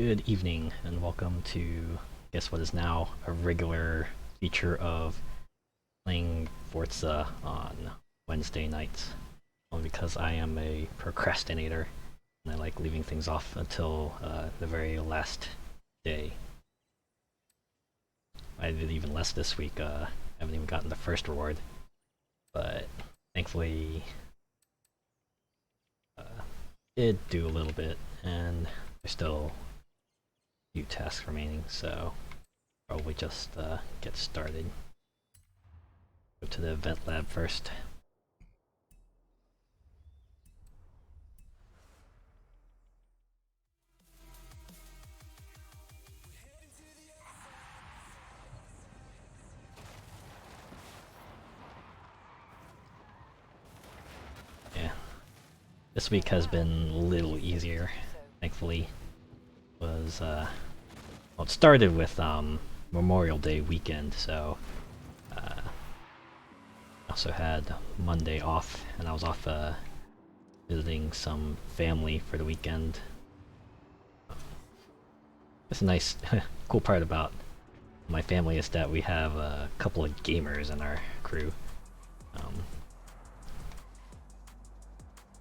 Good evening, and welcome to, I guess, what is now a regular feature of playing Forza on Wednesday nights. Only because I am a procrastinator, and I like leaving things off until the very last day. I did even less this week, I haven't even gotten the first reward, but thankfully did do a little bit, and there's still few tasks remaining, so probably just get started. Go to the event lab first. Yeah, this week has been a little easier, thankfully. Well, it started with Memorial Day weekend, so I also had Monday off, and I was off visiting some family for the weekend. It's a nice, cool part about my family is that we have a couple of gamers in our crew.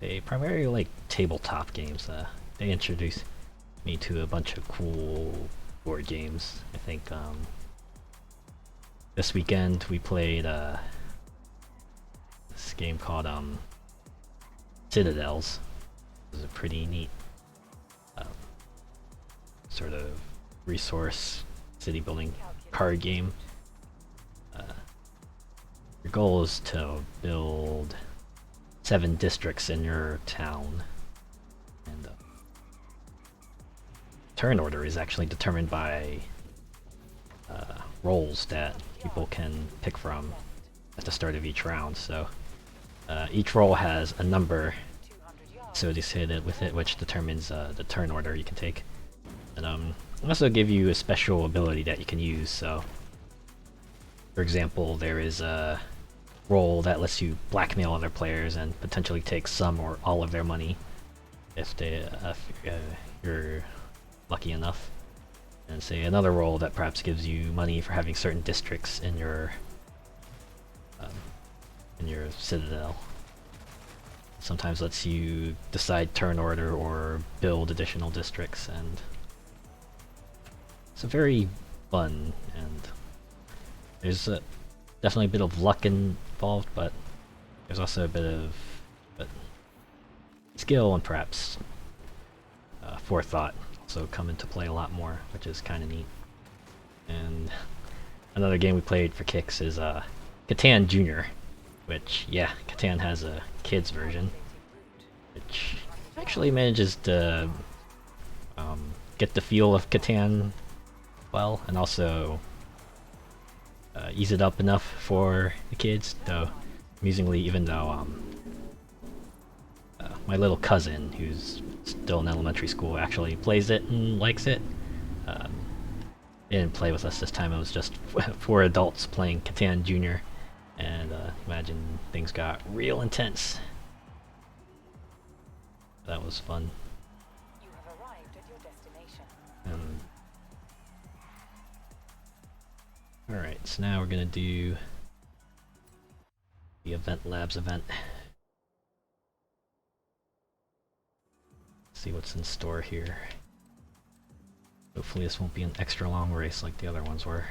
They primarily like tabletop games. They introduced me to a bunch of cool board games. I think this weekend we played this game called Citadels. It was a pretty neat sort of resource city building card game. Your goal is to build 7 districts in your town, and turn order is actually determined by roles that people can pick from at the start of each round. So each role has a number associated with it, which determines the turn order you can take. And also give you a special ability that you can use. So, for example, there is a role that lets you blackmail other players and potentially take some or all of their money if you're lucky enough. And say another role that perhaps gives you money for having certain districts in your citadel. Sometimes lets you decide turn order or build additional districts, and it's a very fun, and there's definitely a bit of luck involved, but there's also a bit of skill and perhaps forethought also come into play a lot more, which is kind of neat. And another game we played for kicks is Catan Junior, which, yeah, Catan has a kids version, which actually manages to get the feel of Catan well, and also ease it up enough for the kids, though amusingly, even though my little cousin, who's still in elementary school, actually plays it and likes it. They didn't play with us this time, it was just 4 adults playing Catan Junior, and imagine things got real intense. That was fun. You have arrived at your destination. Alright, so now we're gonna do the Event Labs event. See what's in store here. Hopefully this won't be an extra long race like the other ones were.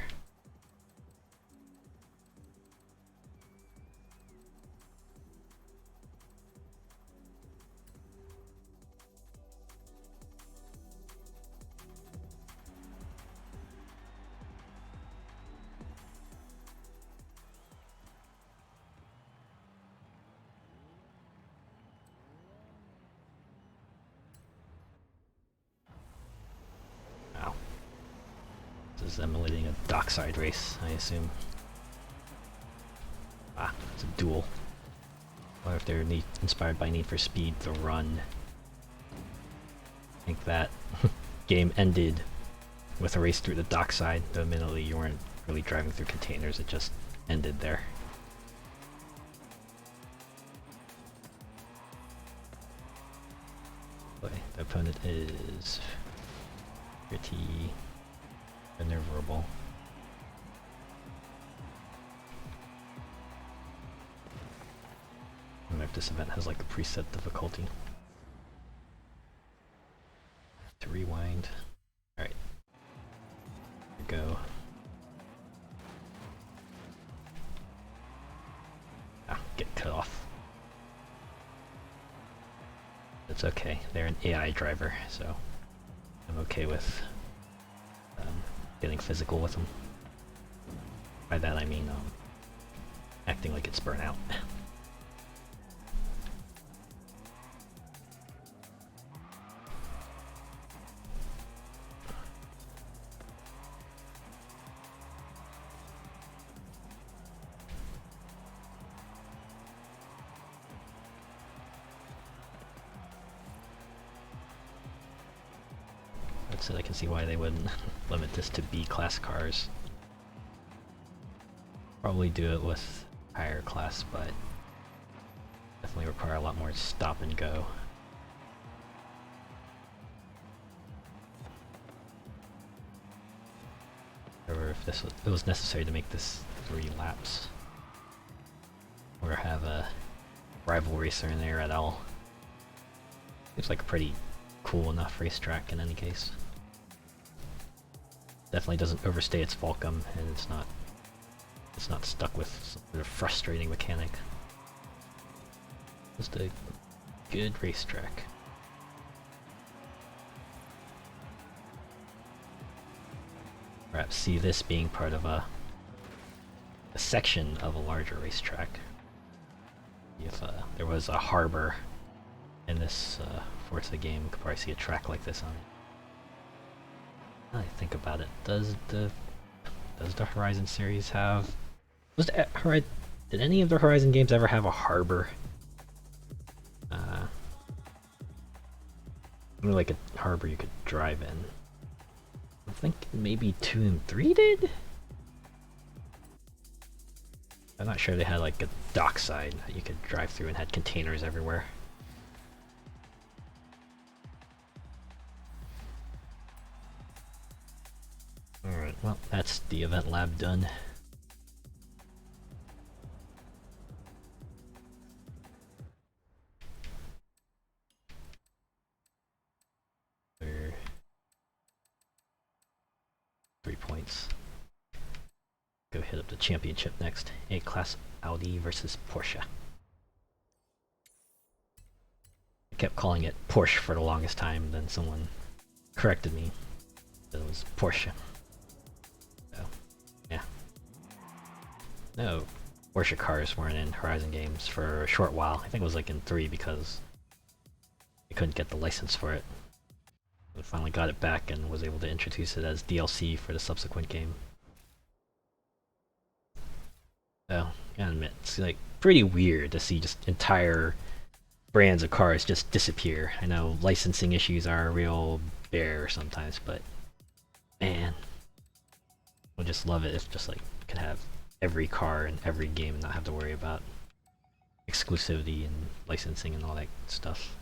Wow. This is emulating a dockside race, I assume. Ah, it's a duel. Or if they're inspired by Need for Speed, The Run. I think that game ended with a race through the dockside. Though admittedly you weren't really driving through containers, it just ended there. Boy, the opponent is pretty maneuverable. I don't know if this event has like a preset difficulty. To rewind. Alright. Here we go. Ah, get cut off. It's okay. They're an AI driver, so I'm okay with getting physical with them. By that I mean acting like it's burnout. So I can see why they wouldn't limit this to B-class cars. Probably do it with higher class, but definitely require a lot more stop and go. Or if it was necessary to make this 3 laps, or have a rival racer in there at all. Seems like a pretty cool enough racetrack in any case. Definitely doesn't overstay its welcome, and it's not stuck with some sort of frustrating mechanic. Just a good racetrack. Perhaps see this being part of a section of a larger racetrack. If there was a harbor in this Forza game, you could probably see a track like this on it. Now I think about it, does the Horizon series have... did any of the Horizon games ever have a harbor? Like a harbor you could drive in. I think maybe 2 and 3 did? I'm not sure they had like a dockside that you could drive through and had containers everywhere. Alright, well, that's the event lab done. There. 3 points. Go hit up the championship next. A-class Audi versus Porsche. I kept calling it Porsche for the longest time, then someone corrected me. It was Porsche. So, yeah. No, Porsche cars weren't in Horizon games for a short while. I think it was like in 3 because they couldn't get the license for it. We finally got it back and was able to introduce it as DLC for the subsequent game. So, gotta admit, it's like pretty weird to see just entire brands of cars just disappear. I know licensing issues are a real bear sometimes, but man, I would just love it if just like could have every car in every game and not have to worry about exclusivity and licensing and all that stuff.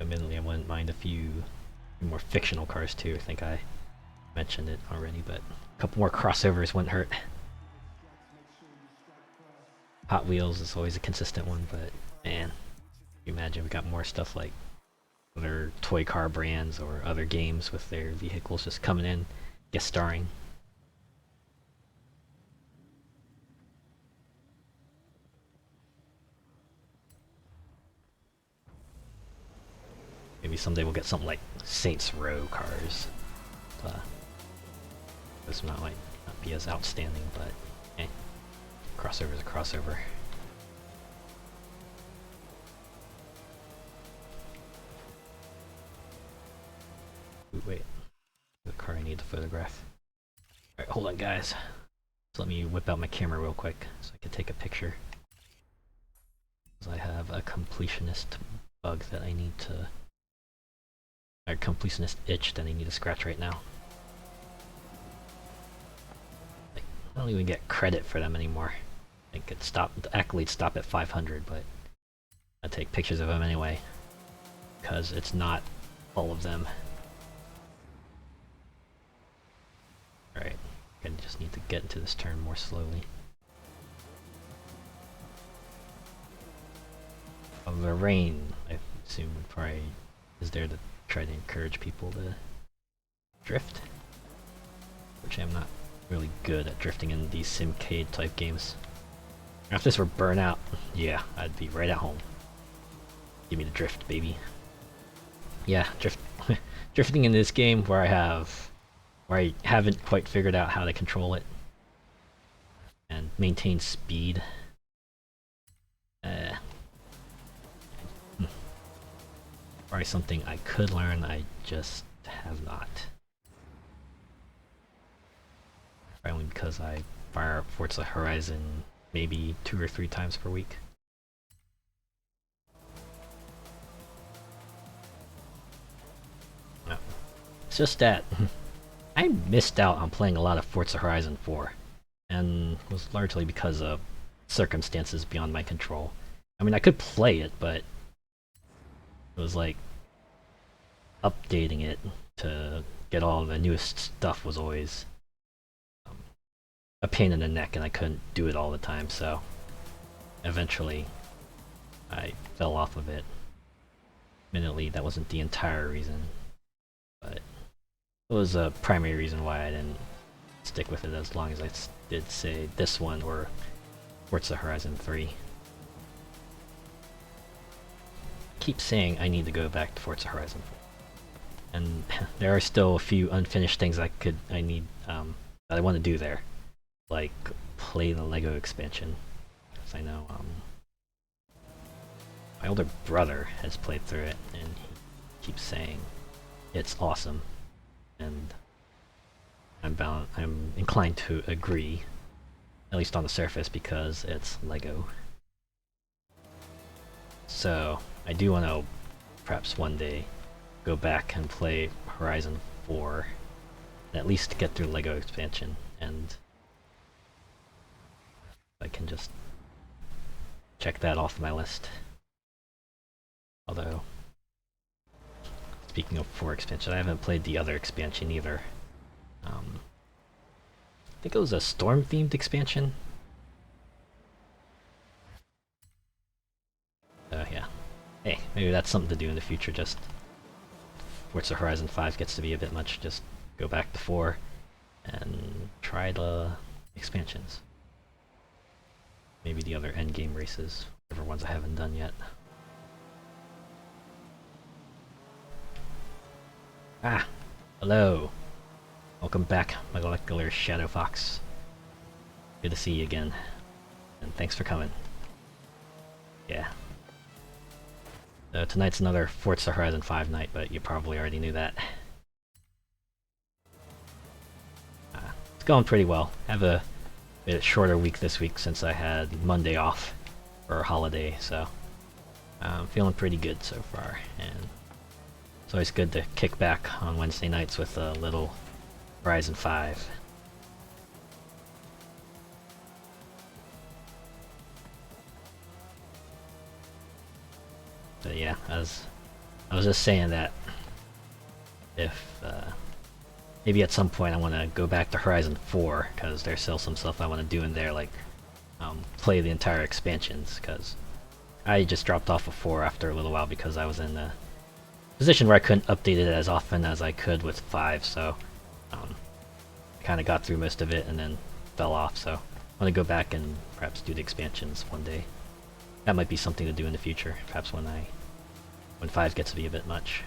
Admittedly, I wouldn't mind a few more fictional cars too. I think I mentioned it already, but a couple more crossovers wouldn't hurt. Hot Wheels is always a consistent one, but man, can you imagine we got more stuff like other toy car brands or other games with their vehicles just coming in, guest starring. Maybe someday we'll get something like Saints Row cars. This might not be as outstanding, but eh. Crossover is a crossover. Ooh, wait. The car I need to photograph. Alright, hold on guys. So let me whip out my camera real quick so I can take a picture. Because I have a completionist bug that I need to... or completionist itch that I need to scratch right now. I don't even get credit for them anymore. I think it stopped. The accolades stop at 500, but I take pictures of them anyway because it's not all of them. All right, I just need to get into this turn more slowly. The rain, I assume, probably is there to try to encourage people to drift, which I'm not really good at drifting in these simcade type games. If this were Burnout, yeah, I'd be right at home. Give me the drift, baby. Yeah, drifting in this game where I haven't quite figured out how to control it and maintain speed. Probably something I could learn, I just have not. Probably because I fire up Forza Horizon maybe 2 or 3 times per week. No. It's just that I missed out on playing a lot of Forza Horizon 4, and it was largely because of circumstances beyond my control. I mean, I could play it, but it was like updating it to get all the newest stuff was always a pain in the neck, and I couldn't do it all the time, so eventually I fell off of it. Admittedly, that wasn't the entire reason, but it was a primary reason why I didn't stick with it as long as I did, say, this one or Forza Horizon 3. Keep saying I need to go back to Forza Horizon 4. And there are still a few unfinished things I need that I want to do there, like play the Lego expansion. Because I know my older brother has played through it, and he keeps saying it's awesome, and I'm inclined to agree, at least on the surface, because it's Lego. So I do want to perhaps one day go back and play Horizon 4, and at least get through Lego expansion, and I can just check that off my list. Although, speaking of 4 expansion, I haven't played the other expansion either. I think it was a storm-themed expansion. Yeah. Hey, maybe that's something to do in the future, just Forza Horizon 5 gets to be a bit much, just go back to 4 and try the expansions. Maybe the other endgame races, whatever ones I haven't done yet. Ah! Hello! Welcome back, my molecular Shadow Fox. Good to see you again. And thanks for coming. Yeah. Tonight's another Forza Horizon 5 night, but you probably already knew that. It's going pretty well. I have a bit shorter week this week since I had Monday off for a holiday, so I'm feeling pretty good so far. And it's always good to kick back on Wednesday nights with a little Horizon 5. But yeah, as I was just saying that if maybe at some point I want to go back to Horizon 4, because there's still some stuff I want to do in there, like play the entire expansions, because I just dropped off of 4 after a little while because I was in a position where I couldn't update it as often as I could with 5, so I kind of got through most of it and then fell off, so I want to go back and perhaps do the expansions one day. That might be something to do in the future, perhaps when 5 gets to be a bit much.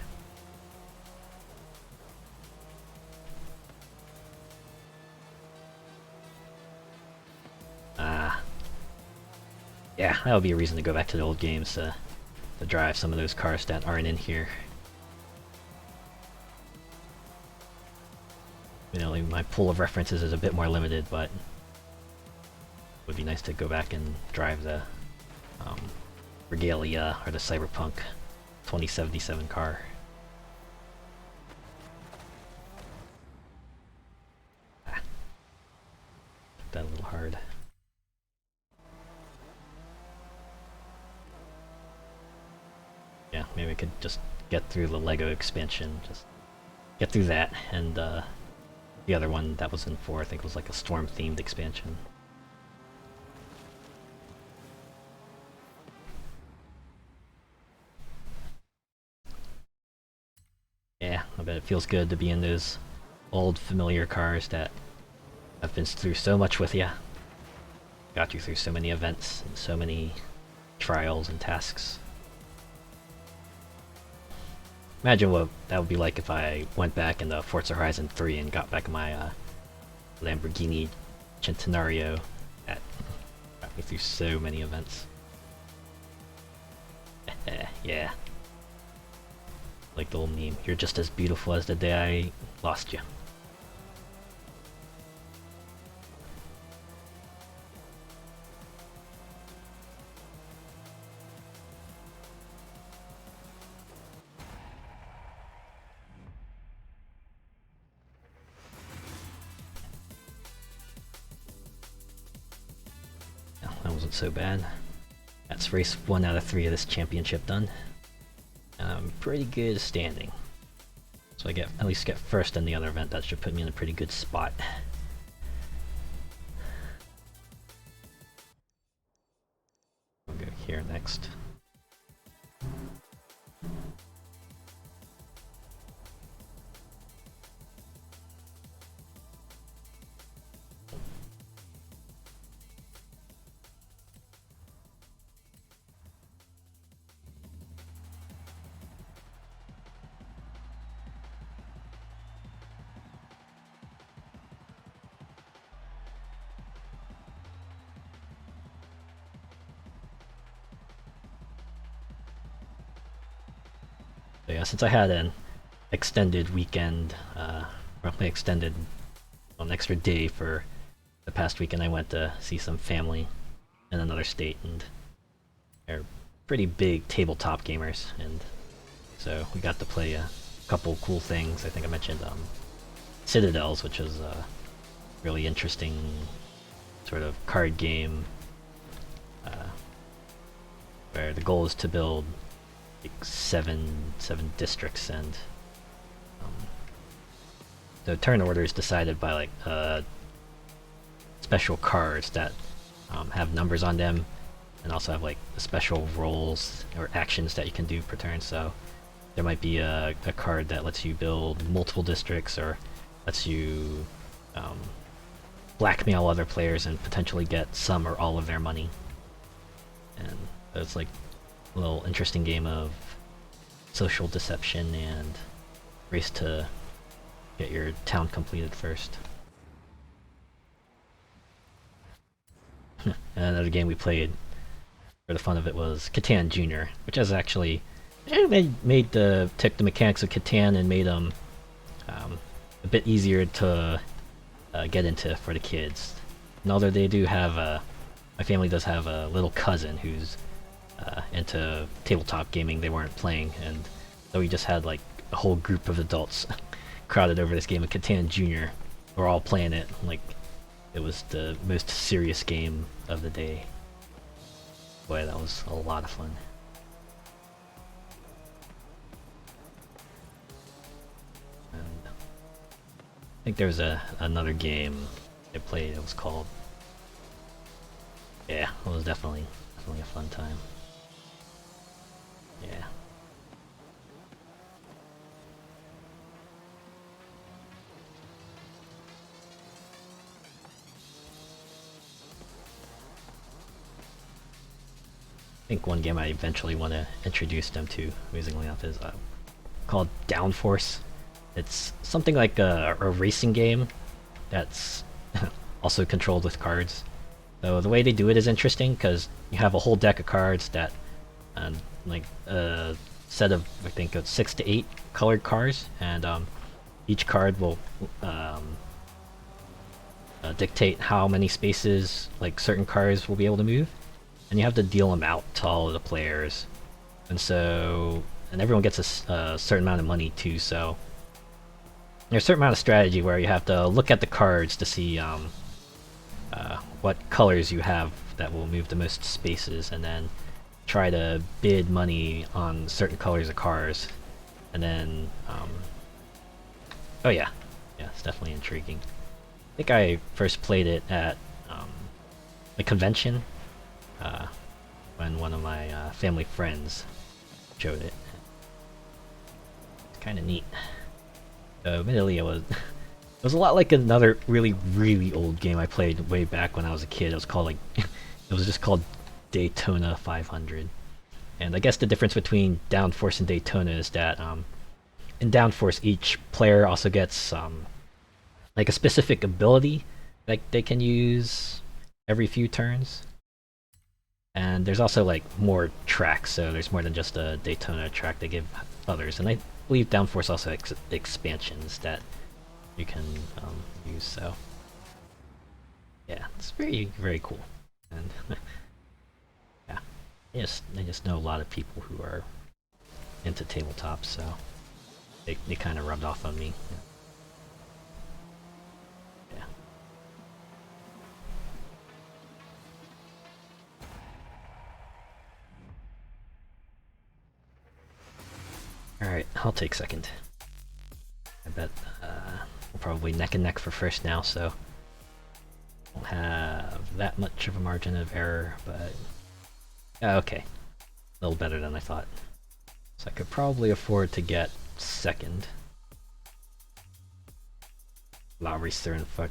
Yeah, that would be a reason to go back to the old games to drive some of those cars that aren't in here. You know, my pool of references is a bit more limited, but it would be nice to go back and drive the Regalia or the Cyberpunk 2077 car. That yeah, maybe I could just get through the Lego expansion, just get through that, and the other one that was in 4, I think was like a storm-themed expansion. Yeah, I bet it feels good to be in those old familiar cars that have been through so much with you. Got you through so many events and so many trials and tasks. Imagine what that would be like if I went back into Forza Horizon 3 and got back my Lamborghini Centenario that got me through so many events. Yeah. Like the old meme, you're just as beautiful as the day I lost you. That wasn't so bad. That's race 1 out of 3 of this championship done. Pretty good standing. So I get at least get first in the other event. That should put me in a pretty good spot. We'll go here next. So yeah, since I had an extended weekend, roughly extended an extra day for the past weekend, I went to see some family in another state, and they're pretty big tabletop gamers, and so we got to play a couple cool things. I think I mentioned Citadels, which is a really interesting sort of card game where the goal is to build like seven districts, and the turn order is decided by like special cards that have numbers on them, and also have like special roles or actions that you can do per turn. So there might be a card that lets you build multiple districts, or lets you blackmail other players and potentially get some or all of their money. And it's like a little interesting game of social deception and race to get your town completed first. And another game we played for the fun of it was Catan Jr., which has actually took the mechanics of Catan and made them a bit easier to get into for the kids. And although they do have my family does have a little cousin who's into tabletop gaming they weren't playing, and so we just had like a whole group of adults crowded over this game of Catan Jr. We're all playing it like it was the most serious game of the day. Boy, that was a lot of fun. And I think there was another game I played. It was called. Yeah, it was definitely a fun time. Yeah. I think one game I eventually want to introduce them to, amazingly enough, is called Downforce. It's something like a racing game that's also controlled with cards. So the way they do it is interesting because you have a whole deck of cards that, like a set of I think 6 to 8 colored cards, and each card will dictate how many spaces like certain cards will be able to move, and you have to deal them out to all of the players, and everyone gets a certain amount of money too. So there's a certain amount of strategy where you have to look at the cards to see what colors you have that will move the most spaces, and then try to bid money on certain colors of cars, and then oh yeah, yeah, it's definitely intriguing. I think I first played it at a convention when one of my family friends showed it. It's kind of neat. Admittedly, it was it was a lot like another really old game I played way back when I was a kid. It was called like it was just called Daytona 500. And I guess the difference between Downforce and Daytona is that in Downforce each player also gets like a specific ability that they can use every few turns. And there's also like more tracks, so there's more than just a Daytona track they give others. And I believe Downforce also has expansions that you can use. So yeah, it's very cool. And yeah, I just know a lot of people who are into tabletops, so they kind of rubbed off on me. Yeah. Alright, I'll take second. I bet we're probably neck and neck for first now, so won't have that much of a margin of error, but okay. A little better than I thought. So I could probably afford to get second. Lowry's throwing fuck.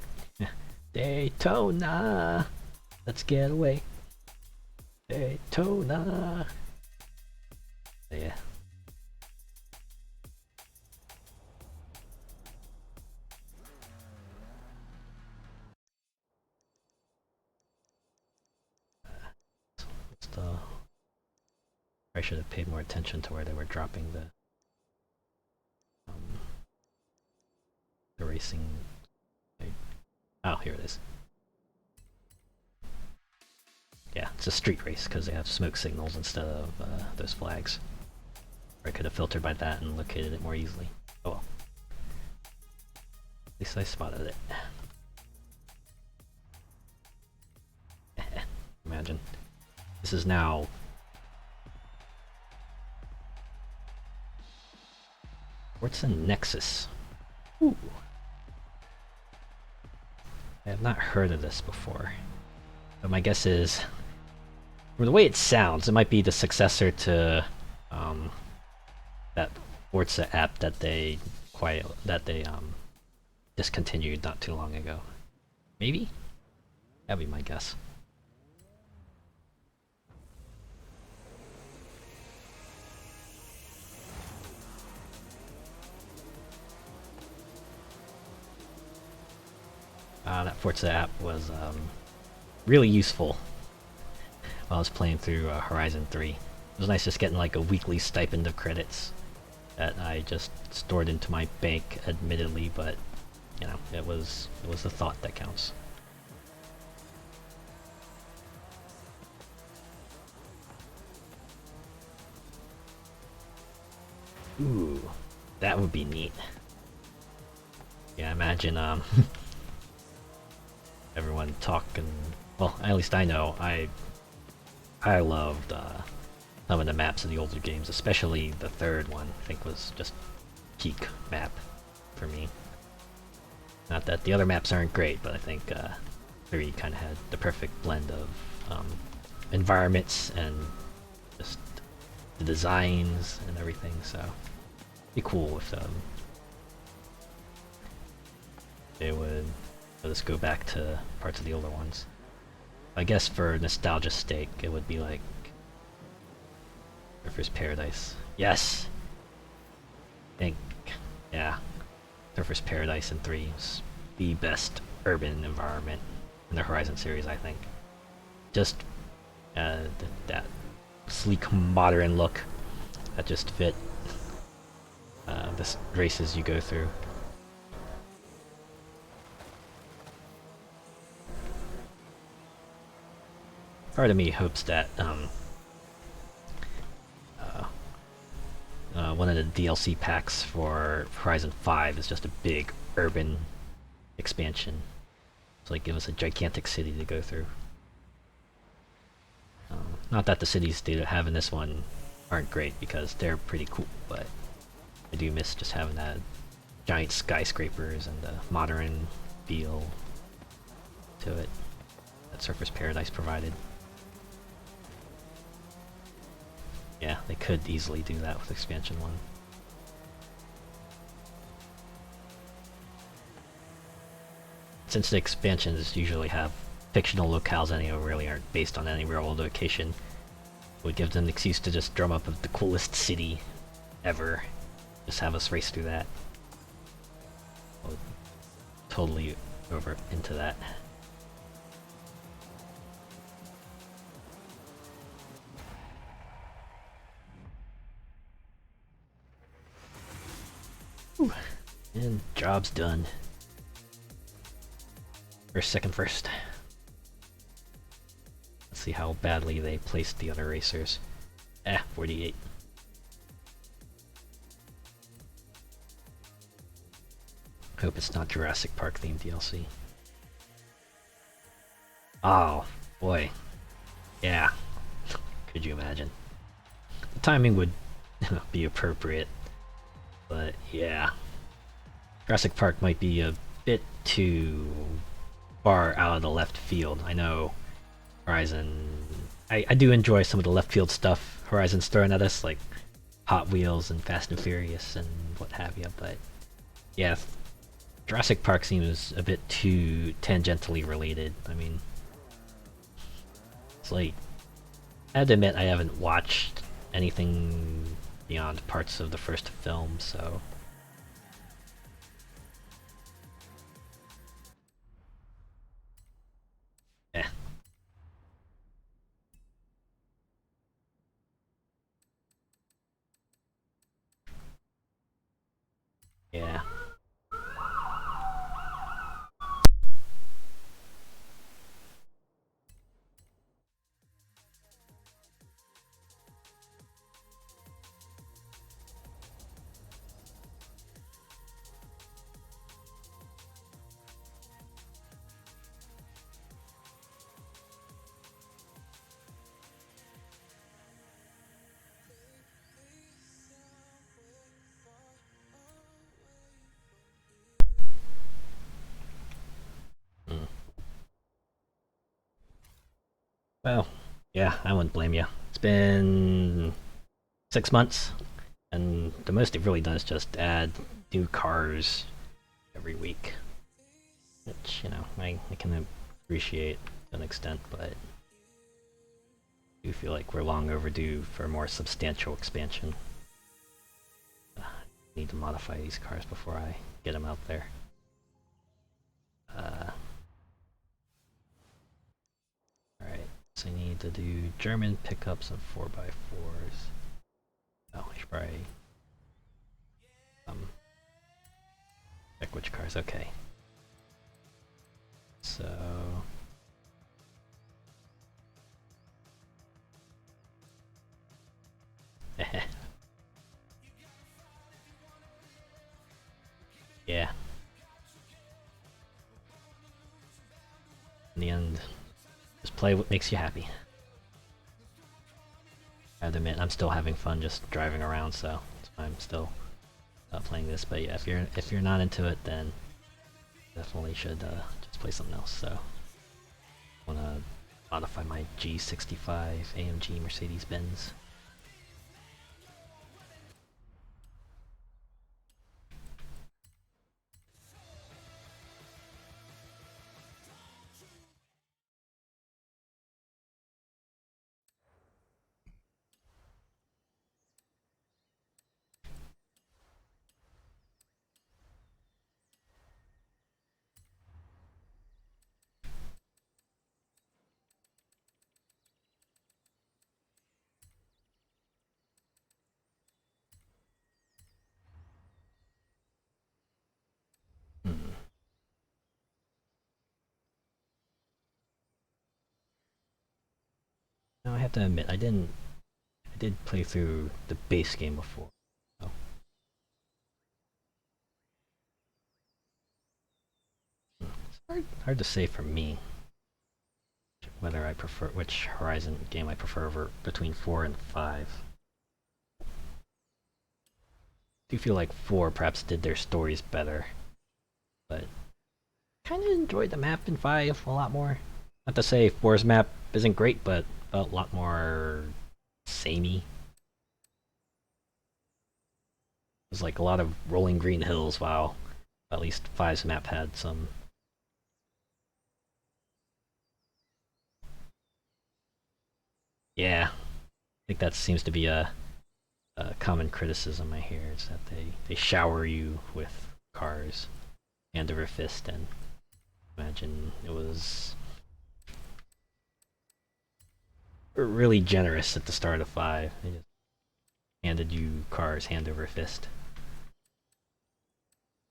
Daytona! Let's get away. Daytona! Yeah. I should have paid more attention to where they were dropping the racing. Oh, here it is. Yeah, it's a street race because they have smoke signals instead of those flags. Or I could have filtered by that and located it more easily. Oh well. At least I spotted it. Imagine. This is now Forza Nexus. Ooh. I have not heard of this before. But my guess is, from the way it sounds, it might be the successor to that Forza app that they discontinued not too long ago. Maybe? That'd be my guess. That Forza app was really useful while I was playing through Horizon 3. It was nice just getting like a weekly stipend of credits that I just stored into my bank, admittedly, but you know, it was the thought that counts. Ooh, that would be neat. Yeah, imagine everyone talking. Well, at least I know I loved some of the maps of the older games, especially the third one. I think was just peak map for me. Not that the other maps aren't great, but I think 3 kind of had the perfect blend of environments and just the designs and everything. So it'd be cool if they would let us go back to parts of the older ones. I guess for nostalgia's sake, it would be like Surfer's Paradise. Yes! I think, yeah. Surfer's Paradise in 3 is the best urban environment in the Horizon series, I think. Just that sleek, modern look that just fit the races you go through. Part of me hopes that one of the DLC packs for Horizon 5 is just a big urban expansion. It's like give us a gigantic city to go through. Not that the cities they have in this one aren't great, because they're pretty cool, but I do miss just having that giant skyscrapers and the modern feel to it that Surfer's Paradise provided. Yeah, they could easily do that with Expansion 1. Since the expansions usually have fictional locales and they really aren't based on any real world location, it would give them an excuse to just drum up the coolest city ever. Just have us race through that. I'll totally over into that. Whew. And job's done. First, second, first. Let's see how badly they placed the other racers. 48. Hope it's not Jurassic Park themed DLC. Oh, boy. Yeah. Could you imagine? The timing would be appropriate, but yeah. Jurassic Park might be a bit too far out of the left field. I know Horizon... I do enjoy some of the left field stuff Horizon's throwing at us, like Hot Wheels and Fast and Furious and what have you, but yeah, Jurassic Park seems a bit too tangentially related. I mean, it's like, I have to admit I haven't watched anything beyond parts of the first film, so... Yeah. Mm. Well, yeah, I wouldn't blame you. It's been 6 months, and the most they've really done is just add new cars every week. Which, you know, I can appreciate to an extent, but I do feel like we're long overdue for a more substantial expansion. I need to modify these cars before I get them out there. Alright, so I need to do German pickups and 4x4s. Oh, I should probably check which cars. Okay. So yeah. In the end, just play what makes you happy. I have to admit, I'm still having fun just driving around, so that's why I'm still playing this. But yeah, if you're not into it, then definitely should just play something else. So I wanna modify my G65 AMG Mercedes-Benz. Now I have to admit, I did play through the base game before. So. It's hard to say for me whether I prefer which Horizon game I prefer over between 4 and 5. I do feel like 4 perhaps did their stories better, but kind of enjoyed the map in 5 a lot more. Not to say 4's map isn't great, but felt a lot more samey. It was like a lot of rolling green hills, while at least 5's map had some. Yeah, I think that seems to be a common criticism I hear, is that they shower you with cars hand over fist, and imagine it was really generous at the start of 5. They just handed you cars hand over fist.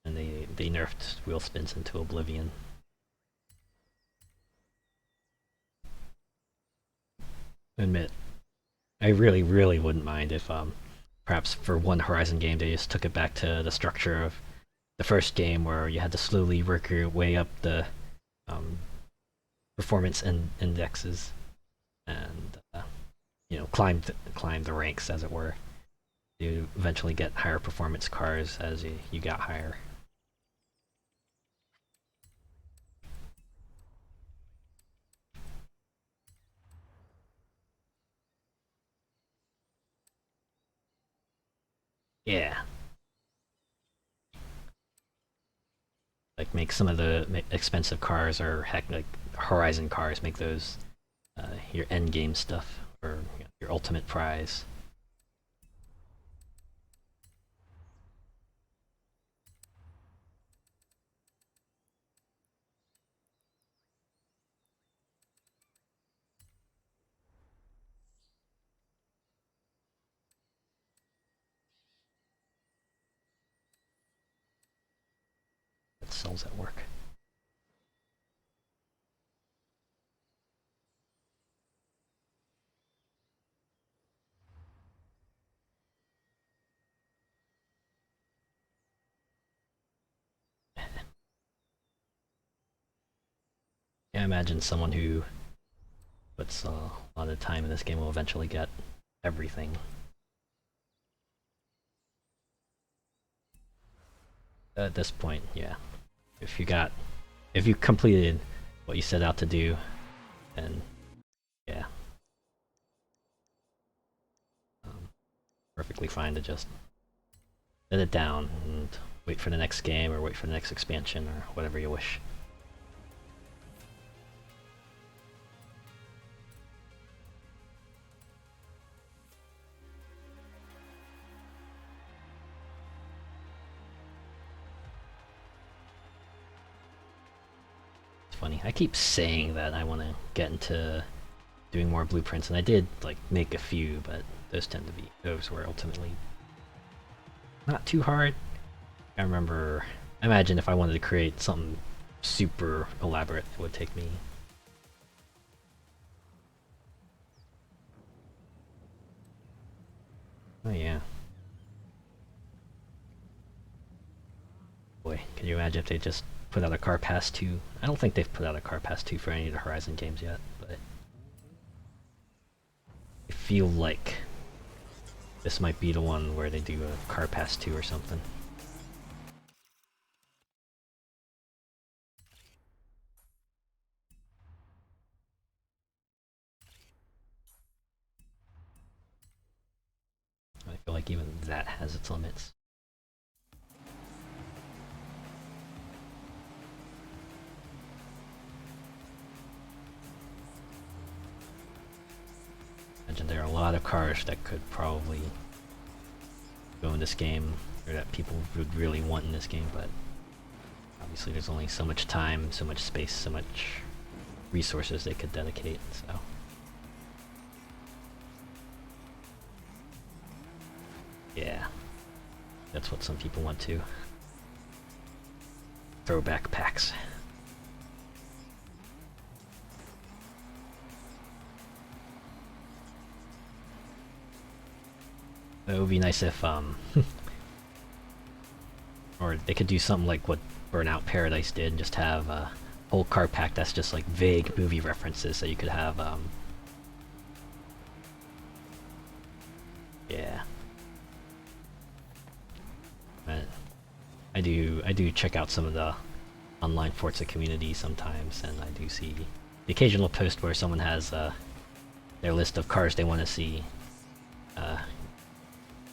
And they nerfed wheel spins into oblivion. Admit, I really, really wouldn't mind if perhaps for one Horizon game they just took it back to the structure of the first game, where you had to slowly work your way up the performance indexes, and climb the ranks, as it were. You eventually get higher performance cars as you got higher. Yeah. Like, make some of the expensive cars, or heck, like Horizon cars, make those your end game stuff, or your ultimate prize. That sells at work. Yeah, I imagine someone who puts a lot of time in this game will eventually get everything. At this point, yeah. If you completed what you set out to do, then yeah, perfectly fine to just set it down and wait for the next game, or wait for the next expansion, or whatever you wish. It's funny, I keep saying that I want to get into doing more blueprints, and I did like make a few, but those were ultimately not too hard. I imagine if I wanted to create something super elaborate, it would take me. Oh yeah. Boy, can you imagine if they just put out a Car Pass 2? I don't think they've put out a Car Pass 2 for any of the Horizon games yet, but I feel like this might be the one where they do a Car Pass 2 or something. I feel like even that has its limits. Imagine there are a lot of cars that could probably go in this game, or that people would really want in this game, but obviously there's only so much time, so much space, so much resources they could dedicate, so. Yeah, that's what some people want to. Throwback packs. It would be nice if, or they could do something like what Burnout Paradise did, just have whole card pack that's just like vague movie references, so you could have yeah. But I do check out some of the online Forza community sometimes, and I do see the occasional post where someone has their list of cars they want to see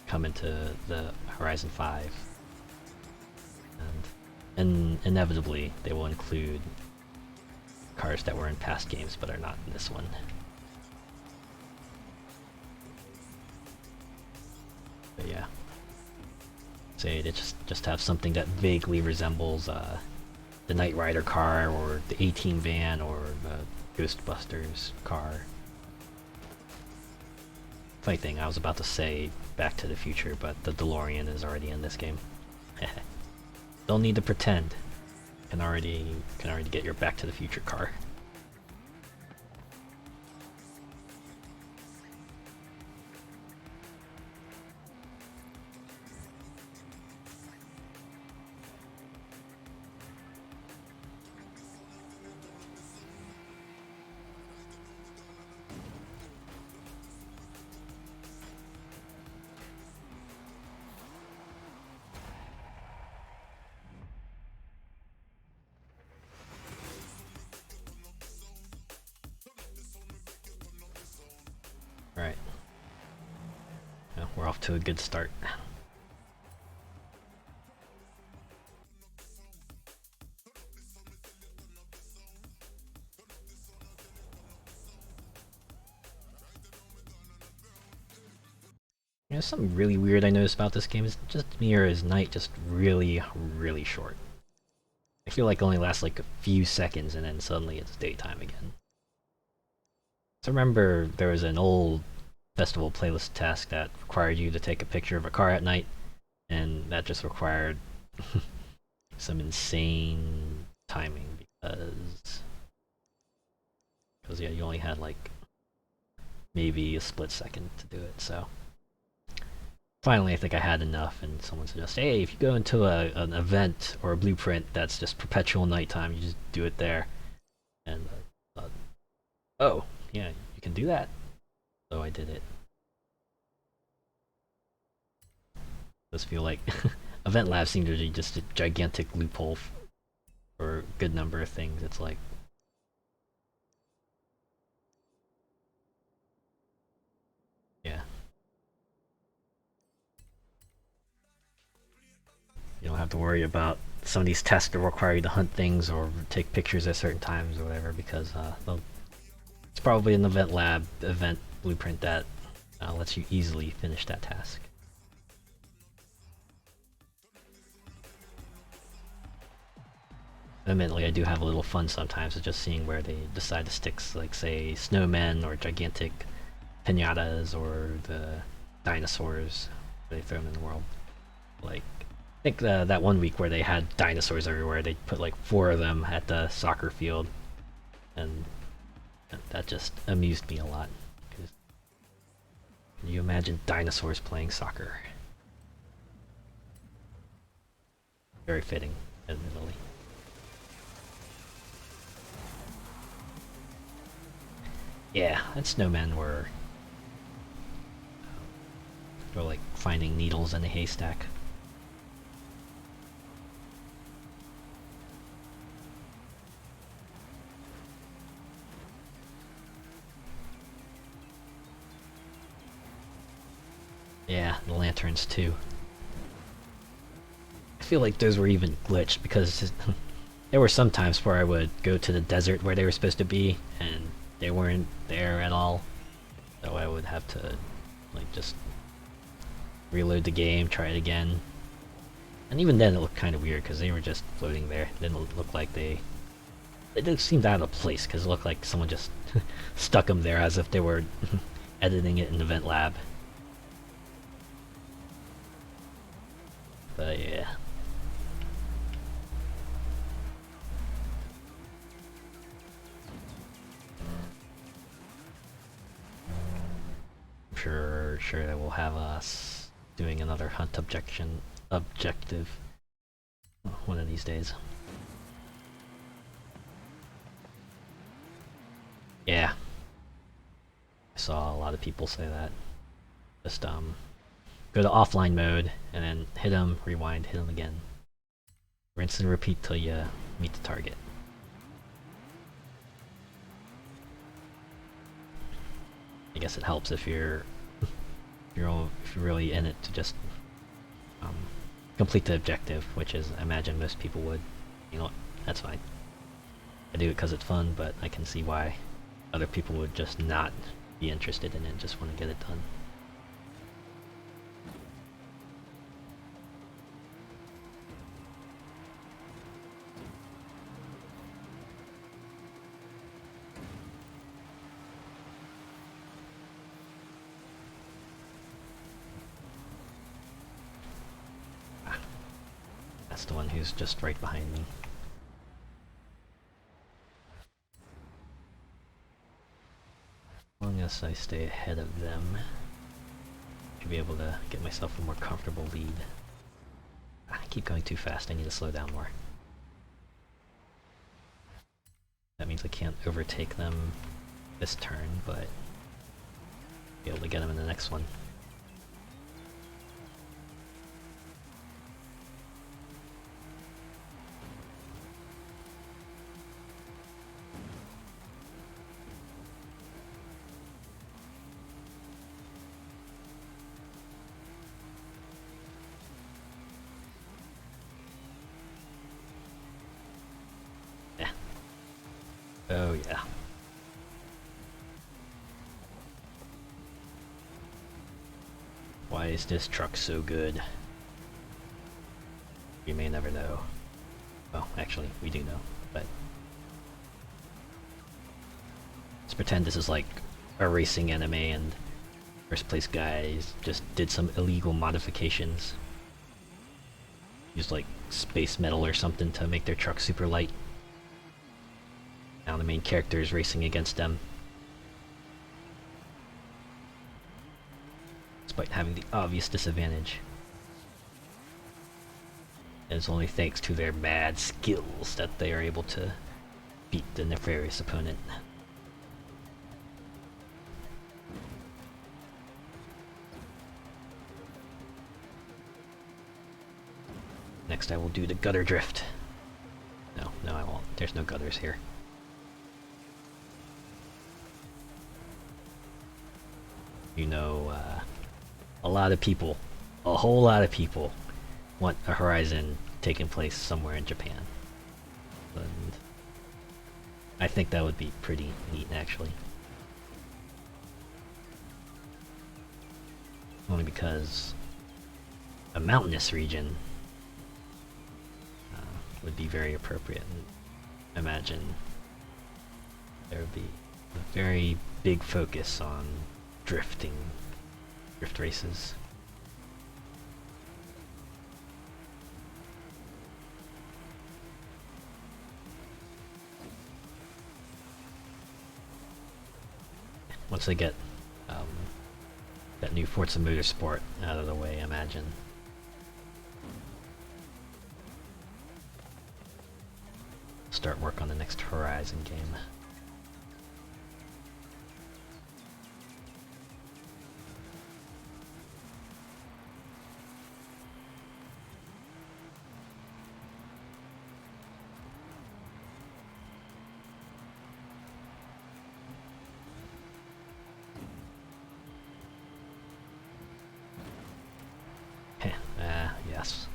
come into the Horizon 5. And inevitably they will include cars that were in past games but are not in this one. But yeah. Say to just have something that vaguely resembles the Knight Rider car or the A-Team van or the Ghostbusters car. Funny thing, I was about to say Back to the Future, but the DeLorean is already in this game. Don't need to pretend. Can already get your Back to the Future car. Alright. Yeah, we're off to a good start. You know, something really weird I noticed about this game is just Mirror is night just really, really short. I feel like it only lasts like a few seconds and then suddenly it's daytime again. So I remember there was an old festival playlist task that required you to take a picture of a car at night, and that just required some insane timing because yeah, you only had like maybe a split second to do it. So finally I think I had enough, and someone suggested, hey, if you go into an event or a blueprint that's just perpetual nighttime, you just do it there. And oh yeah, you can do that. So I did it. Does feel like Event Lab seemed to be just a gigantic loophole for a good number of things. It's like yeah. You don't have to worry about some of these tests that require you to hunt things or take pictures at certain times or whatever, because it's probably an Event Lab event blueprint that lets you easily finish that task. Admittedly, I do have a little fun sometimes with just seeing where they decide to stick, like say snowmen or gigantic pinatas or the dinosaurs they throw them in the world. Like I think that one week where they had dinosaurs everywhere, they put like 4 of them at the soccer field, and that just amused me a lot. Can you imagine dinosaurs playing soccer? Very fitting, admittedly. Yeah, and snowmen were like finding needles in a haystack. Yeah, the lanterns too. I feel like those were even glitched because there were some times where I would go to the desert where they were supposed to be and they weren't there at all. So I would have to like just reload the game, try it again. And even then it looked kind of weird because they were just floating there. It didn't look like they just seemed out of place because it looked like someone just stuck them there as if they were editing it in Event Lab. But yeah. Sure that we'll have us doing another hunt objective one of these days. Yeah. I saw a lot of people say that. Just go to offline mode and then hit them, rewind, hit them again. Rinse and repeat till you meet the target. I guess it helps if you're if you're really in it to just complete the objective, which is I imagine most people would. You know what? That's fine. I do it because it's fun, but I can see why other people would just not be interested in it, just want to get it done. That's the one who's just right behind me. As long as I stay ahead of them, I should be able to get myself a more comfortable lead. I keep going too fast, I need to slow down more. That means I can't overtake them this turn, but be able to get them in the next one. Oh yeah. Why is this truck so good? You may never know. Well, actually, we do know, but... let's pretend this is like a racing anime and first place guys just did some illegal modifications. Used like space metal or something to make their truck super light. Now the main character is racing against them, despite having the obvious disadvantage. And it's only thanks to their mad skills that they are able to beat the nefarious opponent. Next I will do the gutter drift. No I won't. There's no gutters here. You know, a lot of people, a whole lot of people, want a Horizon taking place somewhere in Japan. And I think that would be pretty neat, actually. Only because a mountainous region would be very appropriate. And imagine there would be a very big focus on drift races. Once they get that new Forza Motorsport out of the way, I imagine. Start work on the next Horizon game. Yes.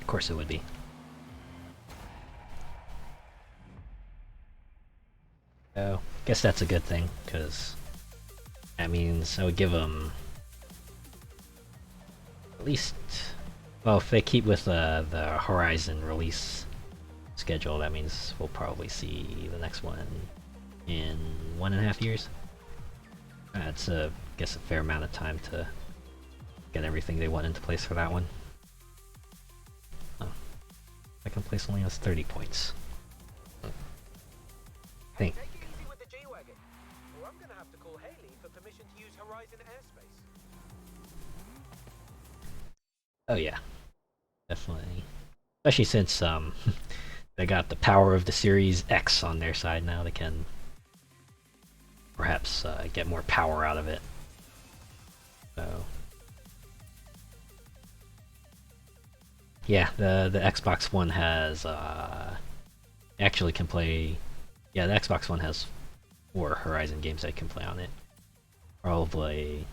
Of course it would be. So, guess that's a good thing, because that means I would give them at least, well, if they keep with the Horizon release schedule, that means we'll probably see the next one in 1.5 years. That's I guess a fair amount of time to get everything they want into place for that one. Oh. Second place only has 30 points. I think. Take it easy with the G-Wagon, or I'm gonna have to call Haley for permission to use Horizon airspace. Oh yeah, definitely. Especially since they got the power of the Series X on their side now. They can perhaps get more power out of it. So yeah, the Xbox One has actually can play. Yeah, the Xbox One has 4 Horizon games that can play on it. Probably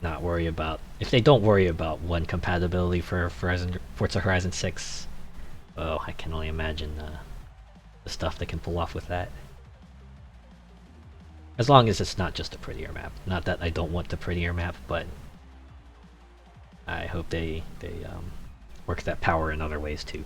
not worry about, if they don't worry about one compatibility for Forza Horizon 6. Oh, I can only imagine the stuff they can pull off with that. As long as it's not just a prettier map. Not that I don't want the prettier map, but I hope they work that power in other ways too.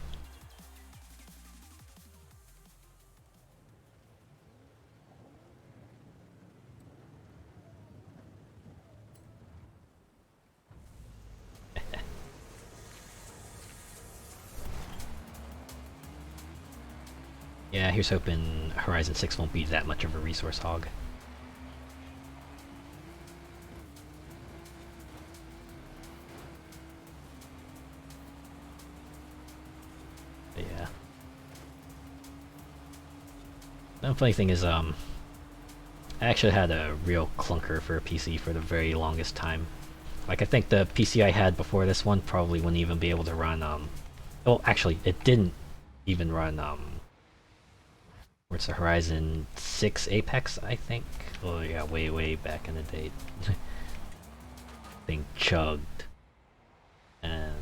Yeah, here's hoping Horizon 6 won't be that much of a resource hog. But yeah. The funny thing is, I actually had a real clunker for a PC for the very longest time. Like, I think the PC I had before this one probably wouldn't even be able to run, well, actually, it didn't even run, what's the Horizon 6 Apex, I think? Oh yeah, way back in the day. Thing chugged. And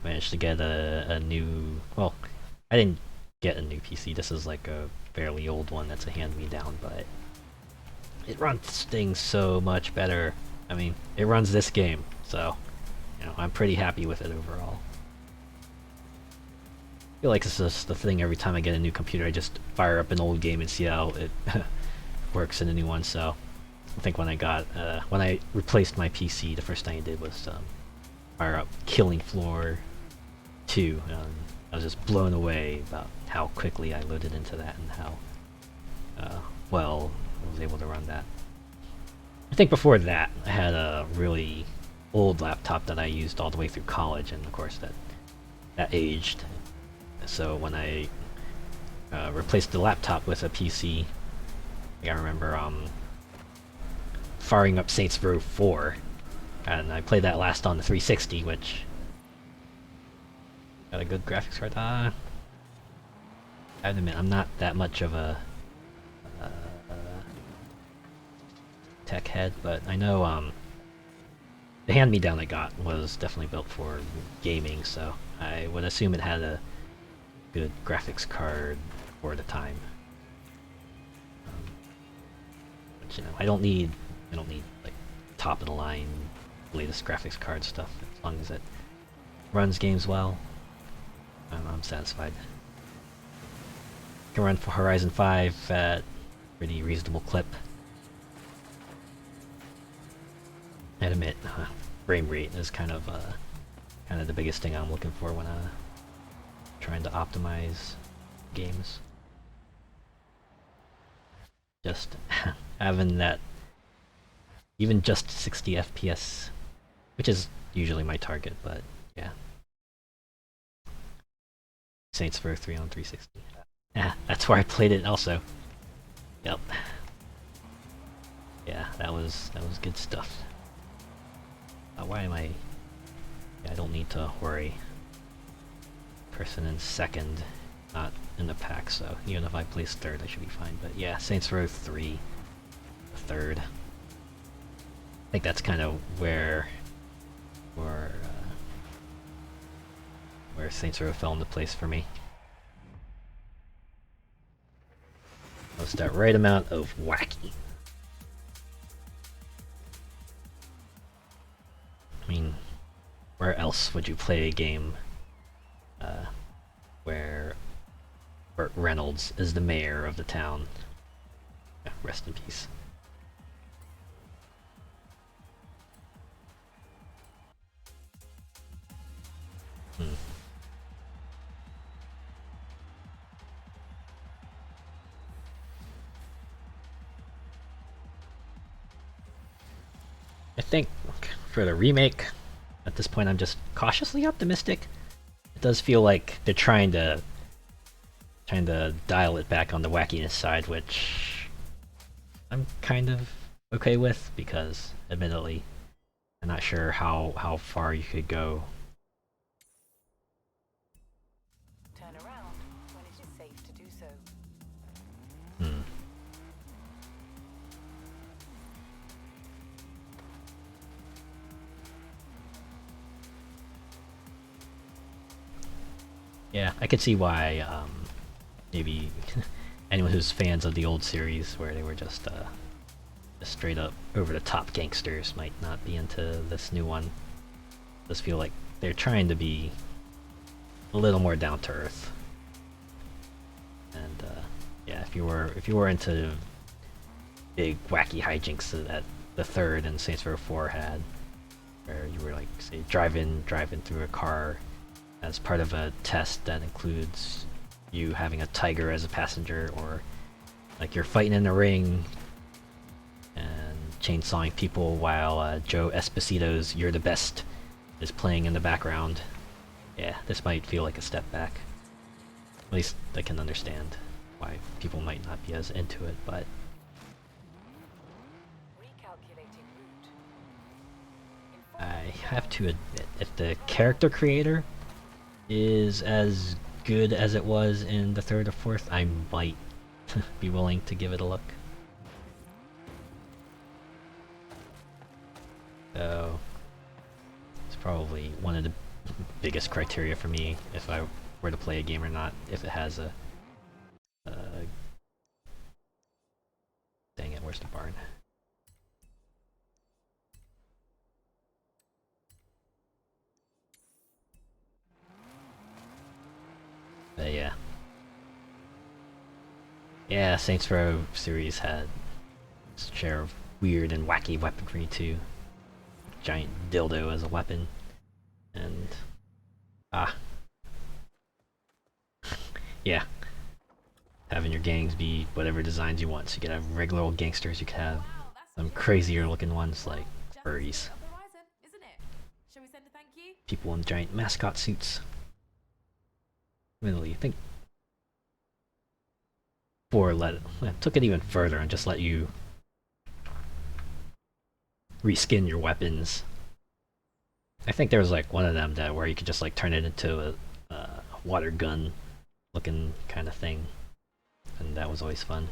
managed to get a new, well, I didn't get a new PC, this is like a fairly old one that's a hand-me-down, but it runs things so much better. I mean, it runs this game, so, you know, I'm pretty happy with it overall. I feel like this is the thing every time I get a new computer, I just fire up an old game and see how it works in a new one, so I think when I replaced my PC, the first thing I did was fire up Killing Floor 2. I was just blown away about how quickly I loaded into that and how well I was able to run that. I think before that, I had a really old laptop that I used all the way through college, and of course that aged. So when I replaced the laptop with a PC, I remember firing up Saints Row 4, and I played that last on the 360, which got a good graphics card. I have to admit, I'm not that much of a tech head, but I know the hand-me-down I got was definitely built for gaming, so I would assume it had a good graphics card for the time. But you know, I don't need like top of the line latest graphics card stuff. As long as it runs games well, I'm satisfied. Can run for Horizon 5 at pretty reasonable clip. I admit, frame rate is kind of the biggest thing I'm looking for when trying to optimize games. Just having that, even just 60 FPS, which is usually my target, but yeah. Saints Row 3 on 360. Yeah, that's where I played it also. Yep. Yeah, that was good stuff. Why am I... Yeah, I don't need to worry. Person in second, not in the pack, so even if I place third, I should be fine. But yeah, Saints Row 3, third. I think that's kind of where Saints Row fell into place for me. Just that right amount of wacky. I mean, where else would you play a game where Burt Reynolds is the mayor of the town? Yeah, rest in peace. I think for the remake, at this point I'm just cautiously optimistic. does feel like they're trying to dial it back on the wackiness side, which I'm kind of okay with, because admittedly I'm not sure how far you could go. Turn around when it is safe to do so. Yeah, I could see why maybe anyone who's fans of the old series, where they were just straight up over the top gangsters, might not be into this new one. It does feel like they're trying to be a little more down to earth. And yeah, if you were into big wacky hijinks that the third and Saints Row 4 had, where you were like, say, driving through a car as part of a test that includes you having a tiger as a passenger, or like you're fighting in a ring and chainsawing people while Joe Esposito's "You're the Best" is playing in the background. Yeah, this might feel like a step back. At least I can understand why people might not be as into it, but Recalculating route. I have to admit, if the character creator is as good as it was in the third or fourth, I might be willing to give it a look. So it's probably one of the biggest criteria for me if I were to play a game or not, if it has a dang it, where's the barn? But yeah. Yeah, Saints Row series had its share of weird and wacky weaponry too. Giant dildo as a weapon. And yeah. Having your gangs be whatever designs you want. So you could have regular old gangsters, you could have some crazier looking ones like furries. People in giant mascot suits. Really, I think 4 took it even further and just let you reskin your weapons. I think there was like one of them that where you could just like turn it into a water gun looking kind of thing, and that was always fun.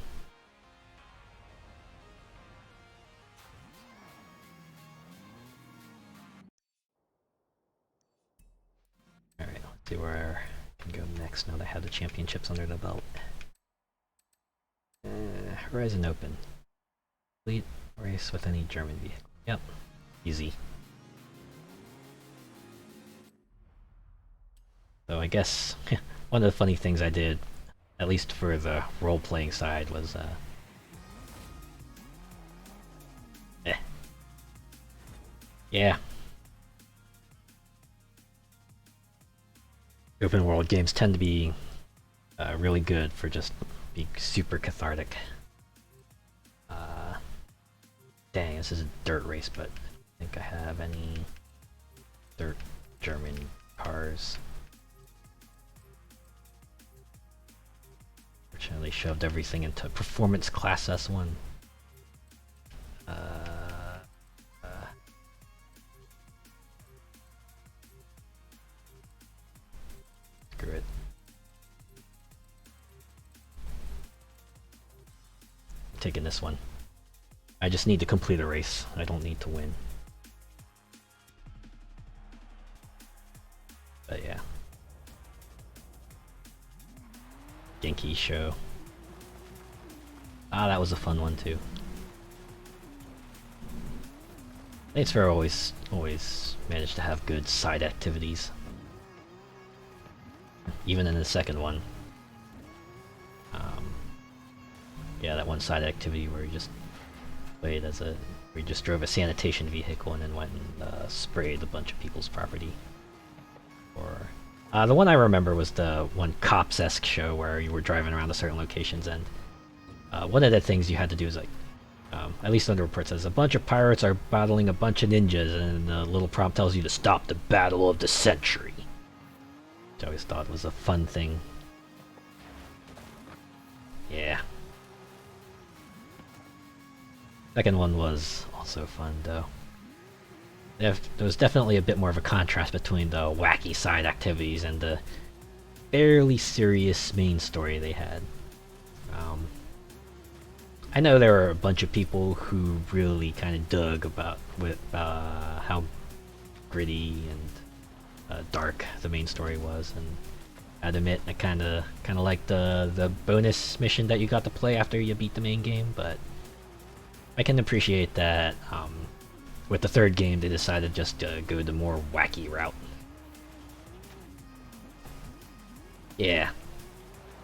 Alright, let's see where I can go next now that I have the championships under the belt. Horizon open. Complete race with any German vehicle. Yep, easy. So I guess one of the funny things I did, at least for the role-playing side, was yeah. Open world games tend to be really good for just being super cathartic. Dang, this is a dirt race, but I think I have any dirt German cars. Fortunately, shoved everything into performance class S1. Screw it. I'm taking this one. I just need to complete a race. I don't need to win. But yeah. Genki show. Ah, that was a fun one too. Saints Row always managed to have good side activities. Even in the second one. Yeah, that one side activity where you just played as where you just drove a sanitation vehicle and then went and sprayed a bunch of people's property. Or the one I remember was the one Cops-esque show where you were driving around to certain locations, and one of the things you had to do is like, at least under report says, a bunch of pirates are battling a bunch of ninjas, and the little prompt tells you to stop the battle of the century. which I always thought was a fun thing. Yeah. Second one was also fun, though. There was definitely a bit more of a contrast between the wacky side activities and the fairly serious main story they had. I know there were a bunch of people who really kind of dug about how gritty and dark the main story was, and I'd admit I kind of liked the bonus mission that you got to play after you beat the main game, but I can appreciate that with the third game they decided just to go the more wacky route. Yeah,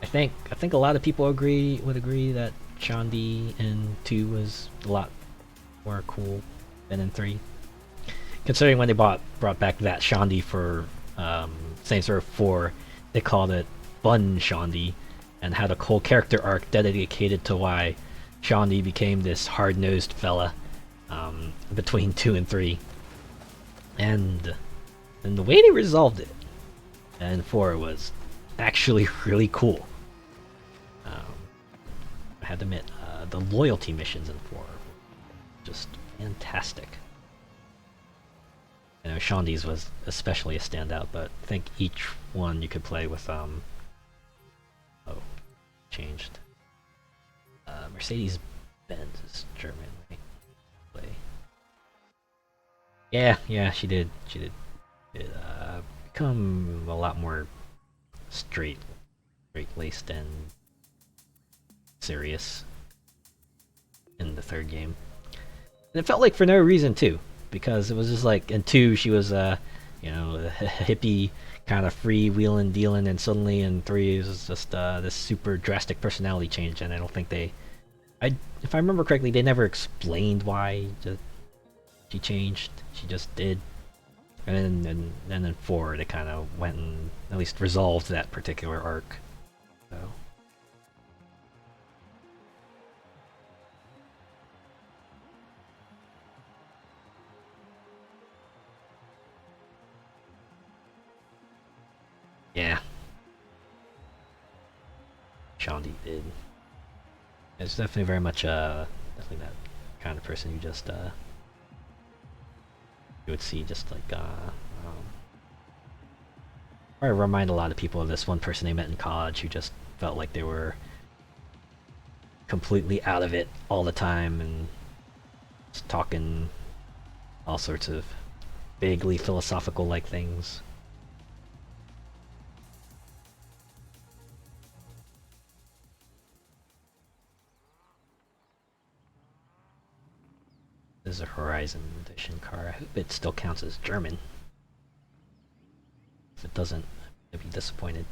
I think a lot of people would agree that Shandi in 2 was a lot more cool than in 3. Considering when they brought back that Shandi for Saints Row 4, they called it Fun Shandi, and had a whole character arc dedicated to why Shandi became this hard-nosed fella between 2 and 3. And the way they resolved it in 4 was actually really cool. I have to admit, the loyalty missions in 4 were just fantastic. You know, Shandi's was especially a standout, but I think each one you could play with oh, changed. Mercedes Benz is German, right? Play. Yeah, she did become a lot more straight-laced and serious in the third game. And it felt like for no reason too, because it was just like in 2 she was you know, a hippie kind of free wheeling dealing, and suddenly in 3 it was just this super drastic personality change, and I don't think if I remember correctly, they never explained why she changed. She just did. And then in 4 they kind of went and at least resolved that particular arc. So yeah, Shandi did. It's definitely very much definitely that kind of person you just you would see just like I remind a lot of people of this one person they met in college who just felt like they were completely out of it all the time and just talking all sorts of vaguely philosophical like things. This is a Horizon Edition car. I hope it still counts as German. If it doesn't, I'd be disappointed.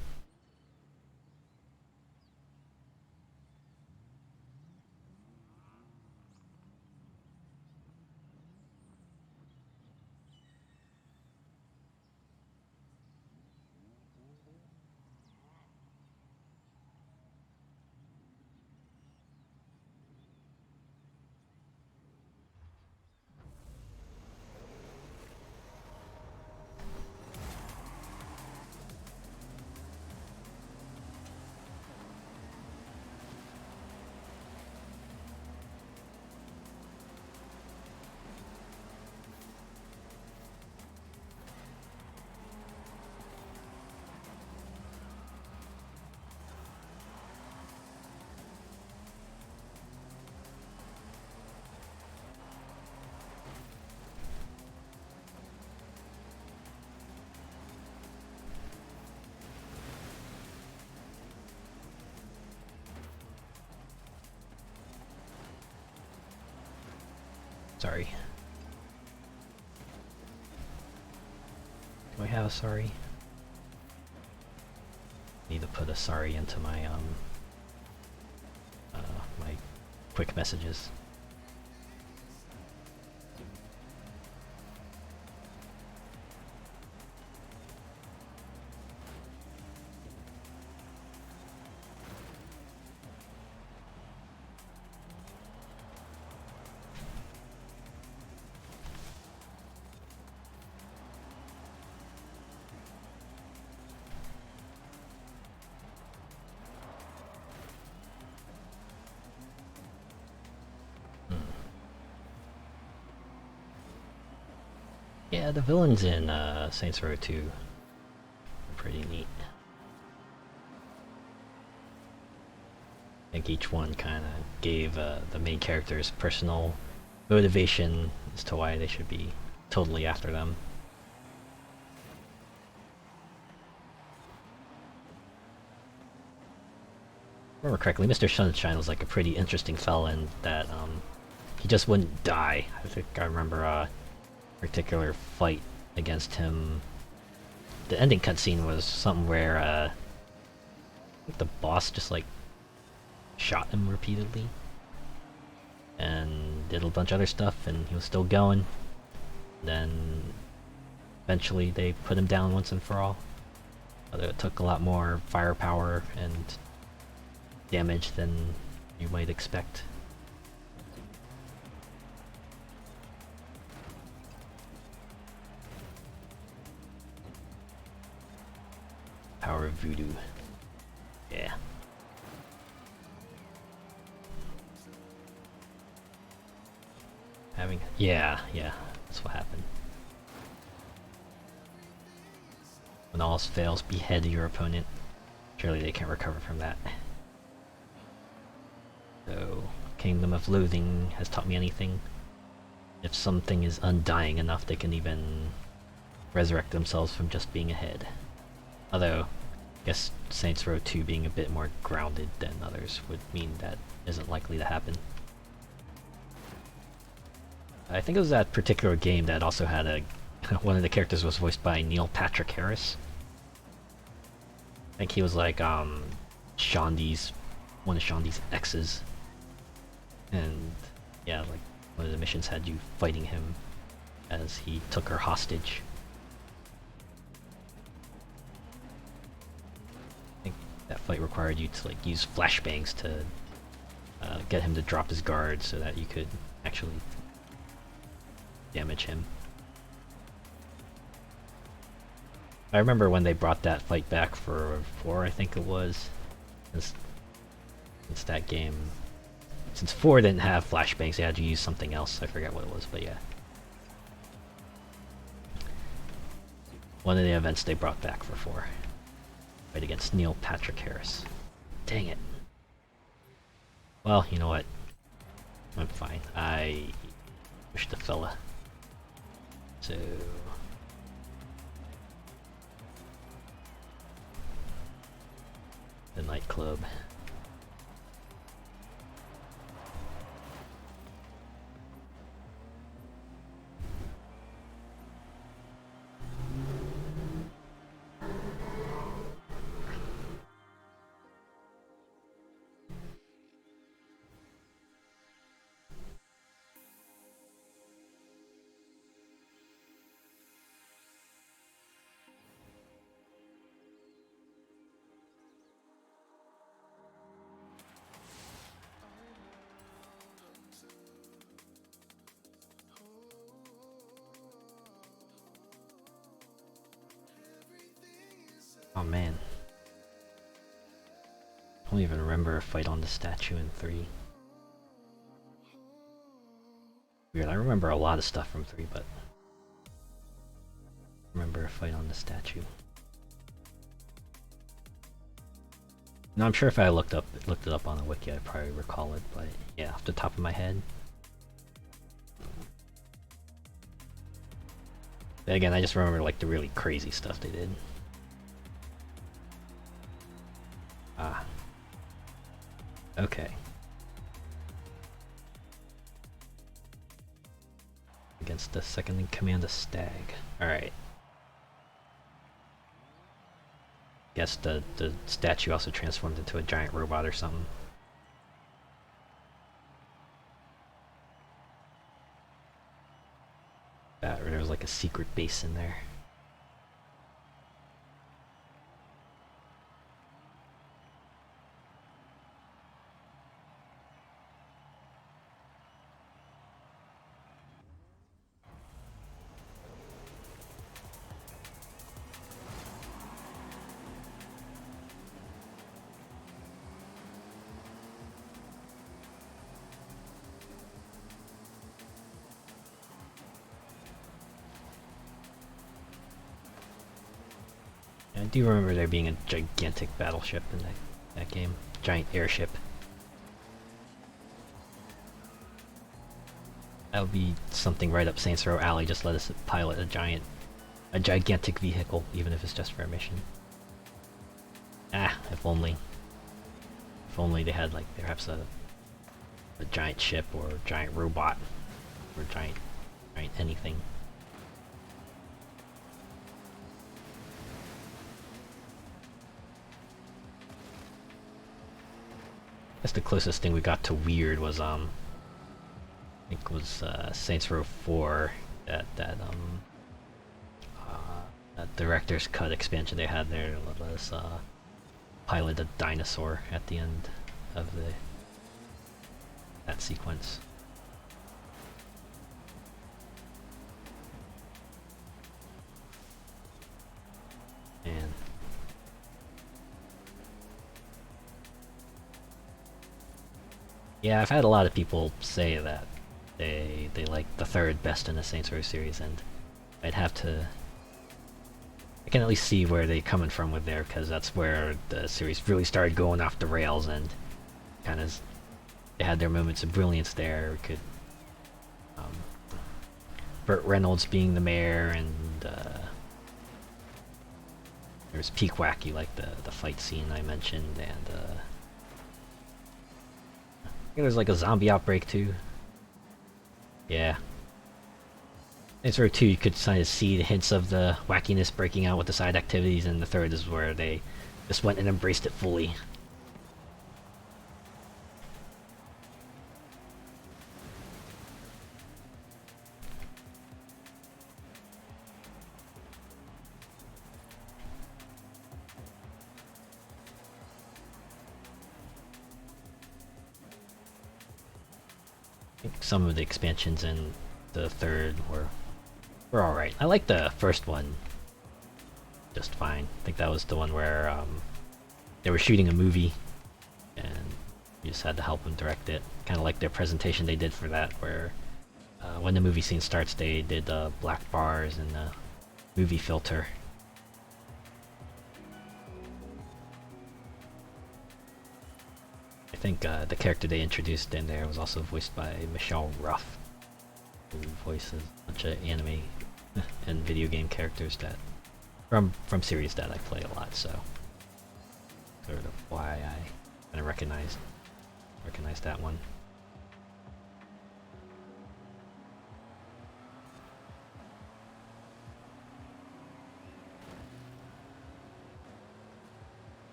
Sorry. Do I have a sorry? Need to put a sorry into my my quick messages. Yeah, the villains in Saints Row 2 are pretty neat. I think each one kind of gave the main characters personal motivation as to why they should be totally after them. If I remember correctly, Mr. Sunshine was like a pretty interesting fella in that he just wouldn't die. I think I remember a particular fight against him. The ending cutscene was something where I think the boss just like shot him repeatedly and did a bunch of other stuff, and he was still going. Then eventually they put him down once and for all. Although it took a lot more firepower and damage than you might expect. Power of voodoo. Yeah. Yeah, that's what happened. When all else fails, behead your opponent. Surely they can't recover from that. So, Kingdom of Loathing has taught me anything. If something is undying enough, they can even resurrect themselves from just being ahead. Although, I guess Saints Row 2 being a bit more grounded than others would mean that isn't likely to happen. I think it was that particular game that also had a one of the characters was voiced by Neil Patrick Harris. I think he was like Shondi's one of Shondi's exes. And yeah, like one of the missions had you fighting him as he took her hostage. I think that fight required you to like use flashbangs to get him to drop his guard so that you could actually damage him. I remember when they brought that fight back for 4, I think it was. Since that game, since 4 didn't have flashbangs, they had to use something else. I forget what it was, but yeah. One of the events they brought back for 4. Fight against Neil Patrick Harris. Dang it. Well, you know what? I'm fine. I wish the fella. So... the nightclub. Oh man. I don't even remember a fight on the statue in 3. Weird, I remember a lot of stuff from 3, but... I remember a fight on the statue. Now I'm sure if I looked it up on the wiki, I'd probably recall it, but yeah, off the top of my head. But again, I just remember like the really crazy stuff they did. Ah. Okay. Against the second in command of Stag. Alright. Guess the statue also transformed into a giant robot or something. Or there was like a secret base in there. I do remember there being a gigantic battleship in that game. Giant airship. That would be something right up Saints Row alley. Just let us pilot a gigantic vehicle, even if it's just for a mission. Ah, if only. If only they had like perhaps a giant ship or a giant robot or giant anything. That's the closest thing we got to weird was I think it was Saints Row 4 that director's cut expansion they had there let us pilot a dinosaur at the end of that sequence. And yeah, I've had a lot of people say that they like the third best in the Saints Row series, and I'd have to. I can at least see where they're coming from with there, because that's where the series really started going off the rails, and kind of they had their moments of brilliance there. We could Burt Reynolds being the mayor, and there's peak wacky like the fight scene I mentioned, and I think there's like a zombie outbreak too. Yeah. Saints Row 2, you could kind of see the hints of the wackiness breaking out with the side activities, and the third is where they just went and embraced it fully. I think some of the expansions in the third were alright. I like the first one just fine. I think that was the one where they were shooting a movie and you just had to help them direct it. Kind of like their presentation they did for that, where when the movie scene starts they did black bars and the movie filter. I think the character they introduced in there was also voiced by Michelle Ruff, who voices a bunch of anime and video game characters that from series that I play a lot, so sort of why I kind of recognize that one.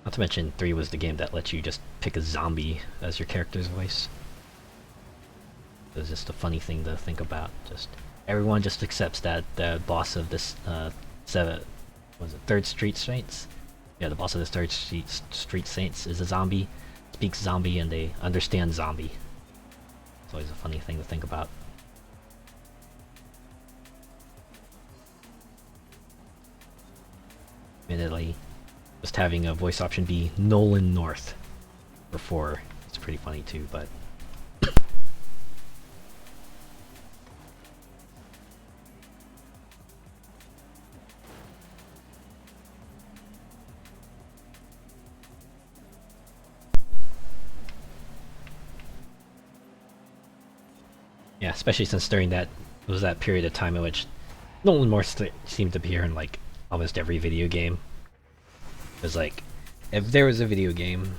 Not to mention 3 was the game that lets you just pick a zombie as your character's voice. It was just a funny thing to think about. Just everyone just accepts that the boss of this Third Street Saints? Yeah, the boss of the Third Street Saints is a zombie, speaks zombie, and they understand zombie. It's always a funny thing to think about. Admittedly, just having a voice option be Nolan North for 4, it's pretty funny too, but yeah, especially since during that period of time in which Nolan North seemed to appear in like almost every video game. It was like, if there was a video game,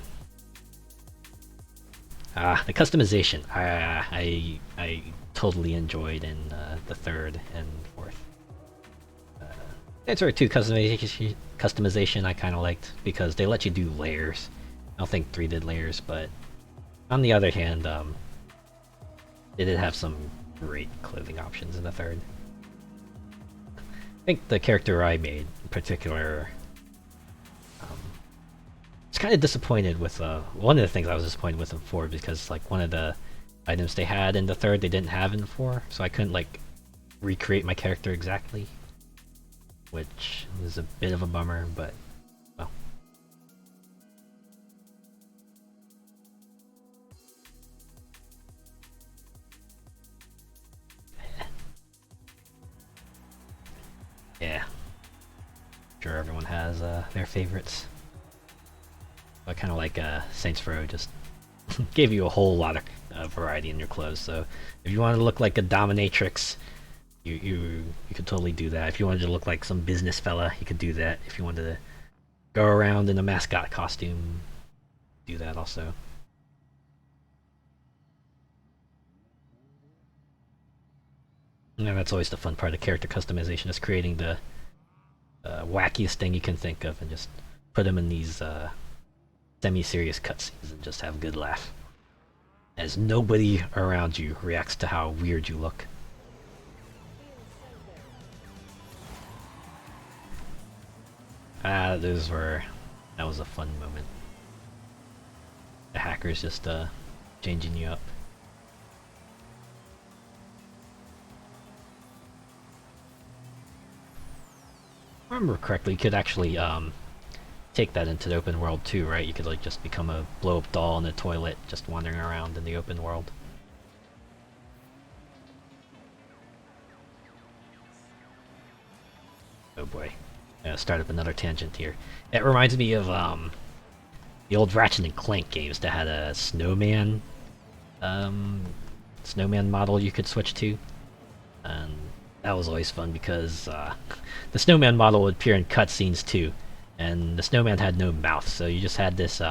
the customization I totally enjoyed in the third and fourth. It's sort of 2 customization I kind of liked because they let you do layers. I don't think 3 did layers, but on the other hand, they did have some great clothing options in the third. I think the character I made in particular, I was kind of disappointed with one of the things I was disappointed with in 4, because like one of the items they had in the third they didn't have in 4, so I couldn't like recreate my character exactly, which was a bit of a bummer, but well. sure everyone has their favorites. But kind of like Saints Row just gave you a whole lot of variety in your clothes. So if you wanted to look like a dominatrix, you could totally do that. If you wanted to look like some business fella, you could do that. If you wanted to go around in a mascot costume, do that also. Yeah, that's always the fun part of character customization, is creating the wackiest thing you can think of and just put them in these semi-serious cutscenes and just have a good laugh. As nobody around you reacts to how weird you look. That was a fun moment. The hacker's just changing you up. If I remember correctly, you could actually take that into the open world too, right? You could like just become a blow-up doll in a toilet, just wandering around in the open world. Oh boy, start up another tangent here. It reminds me of the old Ratchet and Clank games that had a snowman model you could switch to, and that was always fun because the snowman model would appear in cutscenes too, and the snowman had no mouth, so you just had this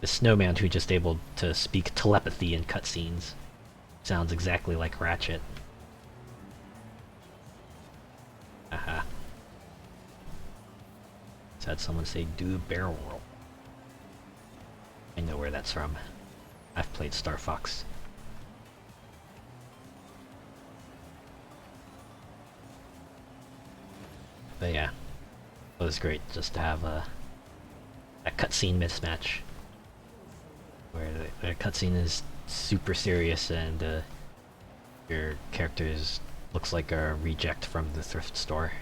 snowman who just able to speak telepathy in cutscenes. Sounds exactly like Ratchet. Haha. Just had someone say, "Do a barrel roll." I know where that's from. I've played Star Fox. But yeah, it was great just to have a cutscene mismatch where the cutscene is super serious and your character looks like a reject from the thrift store.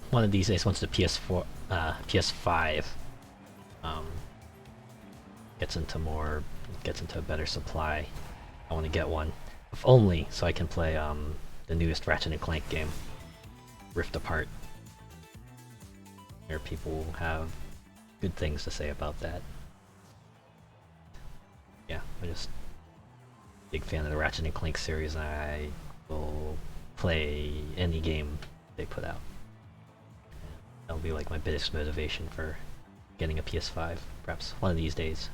One of these days, once the PS4, PS5 gets into a better supply, I want to get one. If only so I can play the newest Ratchet and Clank game, Rift Apart. There, people have good things to say about that. Yeah, I'm just a big fan of the Ratchet and Clank series, and I will play any game they put out. That'll be like my biggest motivation for getting a PS5, perhaps one of these days.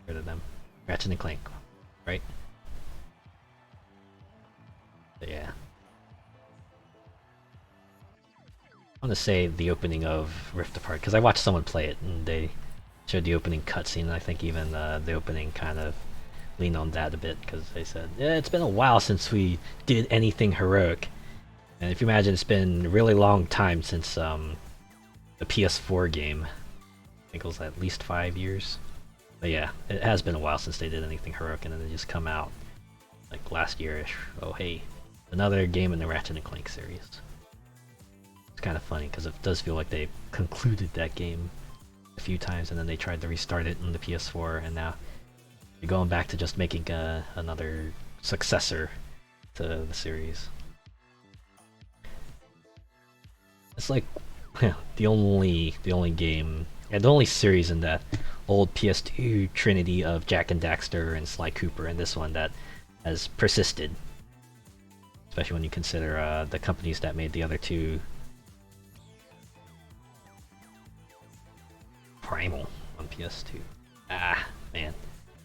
Rid of them. Ratchet and Clank, right? But yeah. I want to say the opening of Rift Apart, because I watched someone play it, and they showed the opening cutscene, and I think even the opening kind of lean on that a bit, because they said, yeah, it's been a while since we did anything heroic. And if you imagine, it's been a really long time since the PS4 game. I think it was at least 5 years. But yeah, it has been a while since they did anything heroic, and then they just come out like last year-ish. Oh hey, another game in the Ratchet and Clank series. It's kind of funny, because it does feel like they concluded that game a few times, and then they tried to restart it on the PS4, and now you're going back to just making another successor to the series. It's like the only game and the only series in that old PS2 trinity of Jak and Daxter and Sly Cooper, and this one that has persisted. Especially when you consider the companies that made the other two Primal on PS2. Ah, man.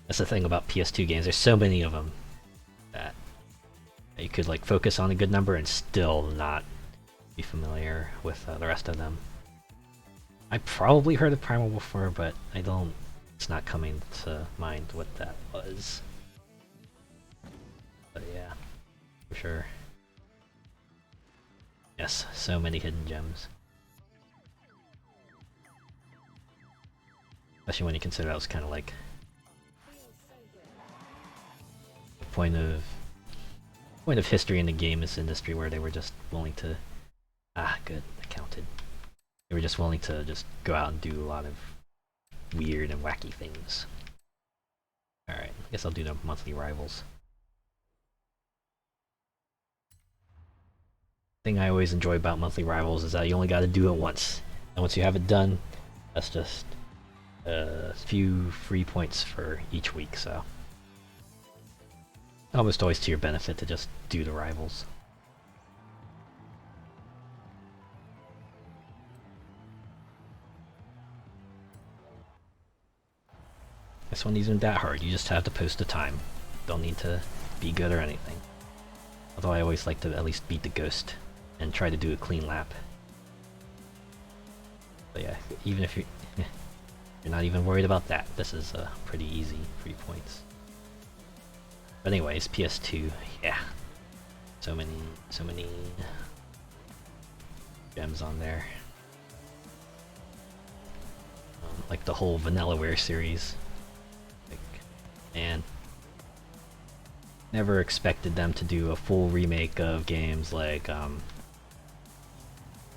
That's the thing about PS2 games. There's so many of them that you could like focus on a good number and still not be familiar with the rest of them. I probably heard of Primal before, but I don't. It's not coming to mind what that was. But yeah, for sure. Yes, so many hidden gems. Especially when you consider that was kind of like the point of history in the games industry where they were just willing to good, I counted. They were just willing to just go out and do a lot of weird and wacky things. Alright, I guess I'll do the monthly rivals. Thing I always enjoy about monthly rivals is that you only gotta do it once. And once you have it done, that's just a few free points for each week, so almost always to your benefit to just do the rivals. This one isn't that hard, you just have to post the time. Don't need to be good or anything. Although I always like to at least beat the ghost and try to do a clean lap. But yeah, even if you're not even worried about that, this is pretty easy, 3 points. But anyways, PS2, yeah. So many gems on there. Like the whole Vanillaware series. And never expected them to do a full remake of games like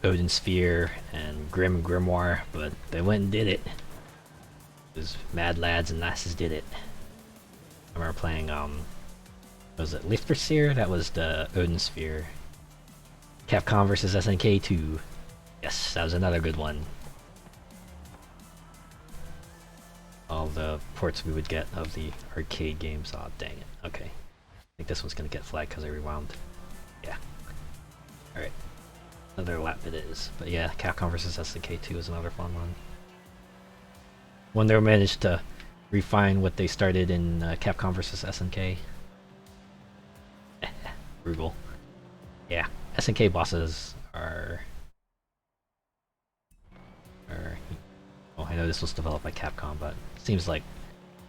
Odin Sphere and Grim Grimoire, but they went and did it. It was Mad Lads and Lasses did it. I remember playing was it Lichtversier? That was the Odin Sphere. Capcom vs SNK 2. Yes, that was another good one. All the ports we would get of the arcade games. Aw, dang it. Okay. I think this one's gonna get flagged because I rewound. Yeah. Alright. Another lap it is. But yeah, Capcom vs SNK 2 is another fun one. When they managed to refine what they started in Capcom vs SNK. Frugal. Yeah, SNK bosses are... Oh, I know this was developed by Capcom, but it seems like